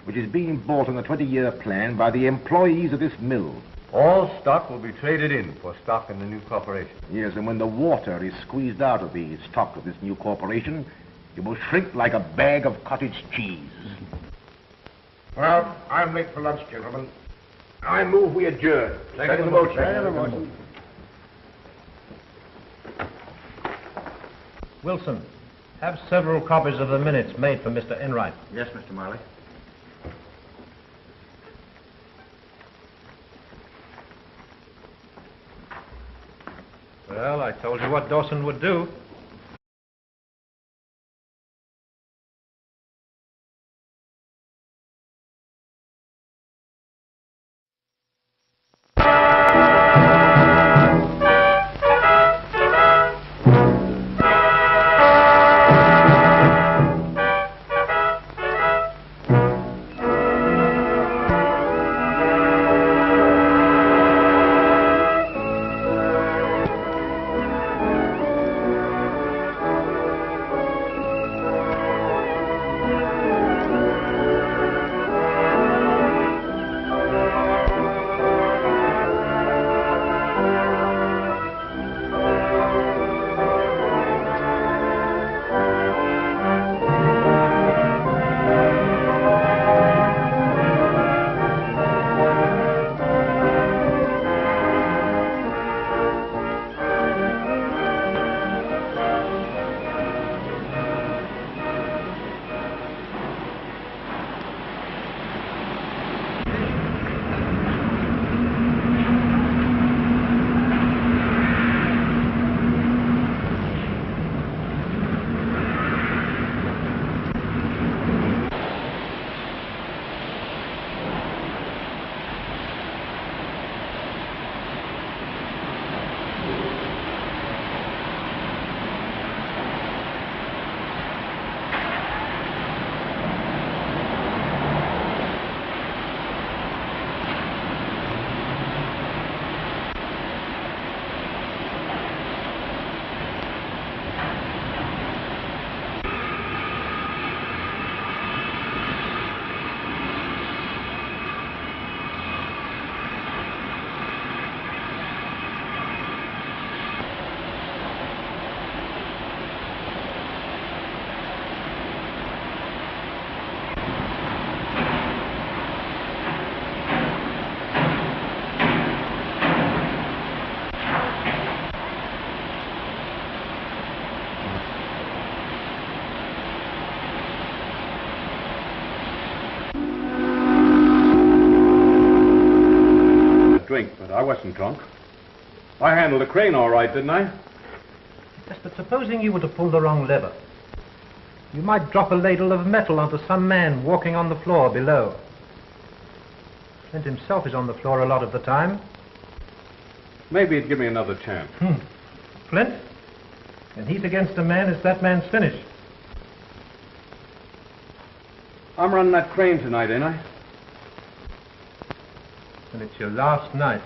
which is being bought on a 20-year plan by the employees of this mill. All stock will be traded in for stock in the new corporation. Yes, and when the water is squeezed out of the stock of this new corporation, it will shrink like a bag of cottage cheese. Well, I'm late for lunch, gentlemen. I move we adjourn. Second the motion. Wilson, have several copies of the minutes made for Mr. Enright. Yes, Mr. Marley. Well, I told you what Dawson would do. Drink, but I wasn't drunk. I handled the crane all right, didn't I? Yes, but supposing you were to pull the wrong lever, you might drop a ladle of metal onto some man walking on the floor below. Flint himself is on the floor a lot of the time. Maybe he'd give me another chance. Flint? When he's against a man, it's that man's finish. I'm running that crane tonight, ain't I? And it's your last night.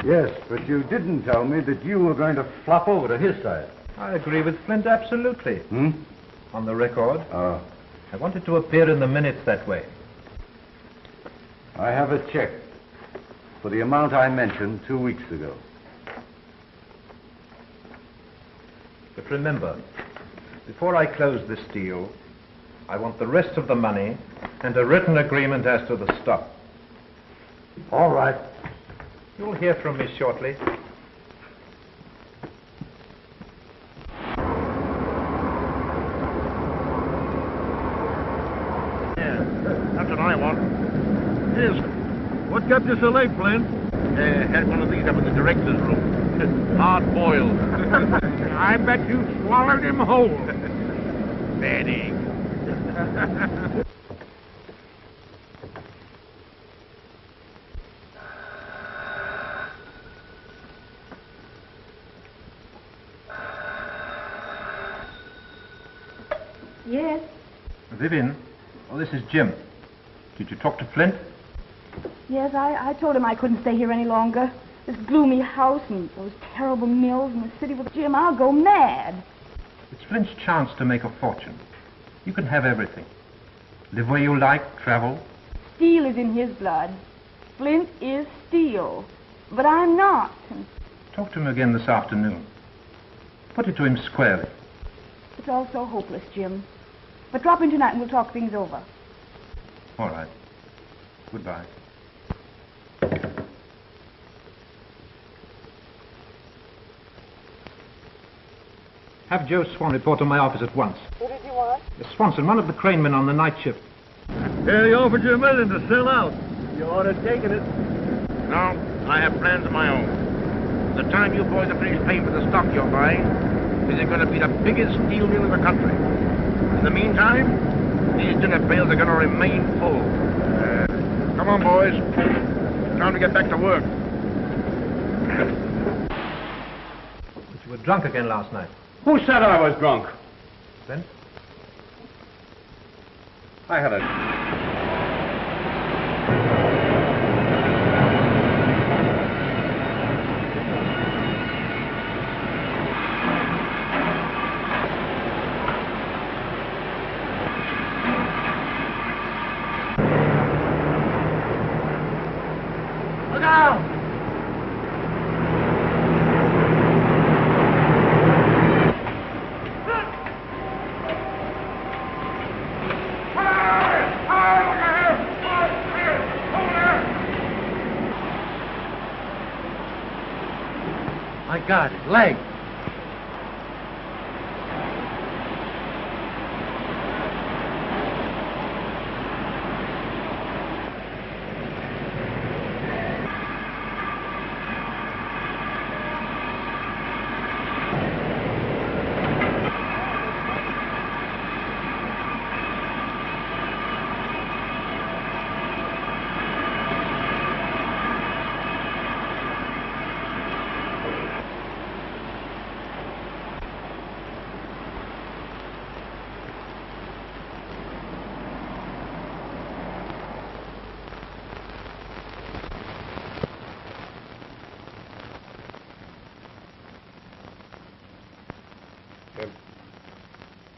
Yes, but you didn't tell me that you were going to flop over to his side. I agree with Flint absolutely. On the record. Oh. I wanted to appear in the minutes that way. I have a check for the amount I mentioned 2 weeks ago. But remember, before I close this deal, I want the rest of the money and a written agreement as to the stock. All right. You'll hear from me shortly. Yeah, that's what I want. Yes. What kept you so late, Flint? Had one of these up in the director's room. Hard boiled. I bet you swallowed him whole. Bad egg. Yes. Vivian, this is Jim. Did you talk to Flint? Yes, I told him I couldn't stay here any longer. This gloomy house and those terrible mills in the city with Jim, I'll go mad. It's Flint's chance to make a fortune. You can have everything. Live where you like, travel. Steel is in his blood. Flint is steel. But I'm not. Talk to him again this afternoon. Put it to him squarely. It's all so hopeless, Jim. But drop in tonight and we'll talk things over. All right. Goodbye. Have Joe Swan report to my office at once. Who did you want? Swanson, one of the cranemen on the night shift. Yeah, he offered you $1 million to sell out. You ought to have taken it. No, I have plans of my own. The time you boys are finished paying for the stock you're buying, is it going to be the biggest steel mill in the country. In the meantime, these dinner pails are going to remain full. Come on, boys. Time to get back to work. But you were drunk again last night. Who said I was drunk? Flint? I had a... Look out! My God, his leg.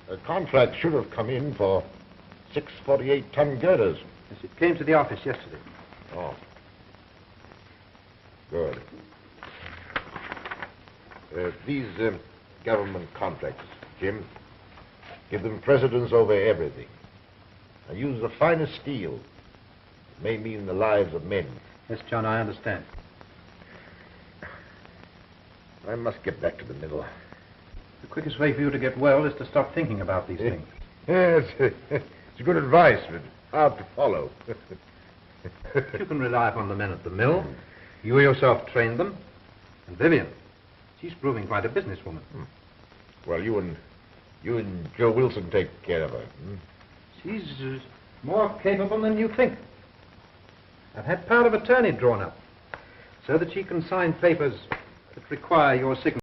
A contract should have come in for 6 48-ton girders. Yes, it came to the office yesterday. Oh. Good. These government contracts, Jim, give them precedence over everything. And use the finest steel. It may mean the lives of men. Yes, John, I understand. I must get back to the mill. The quickest way for you to get well is to stop thinking about these things. Yes, it's good advice, but hard to follow. You can rely upon the men at the mill. You yourself trained them. And Vivian, she's proving quite a businesswoman. Well, you and Joe Wilson take care of her. She's more capable than you think. I've had power of attorney drawn up so that she can sign papers that require your signature.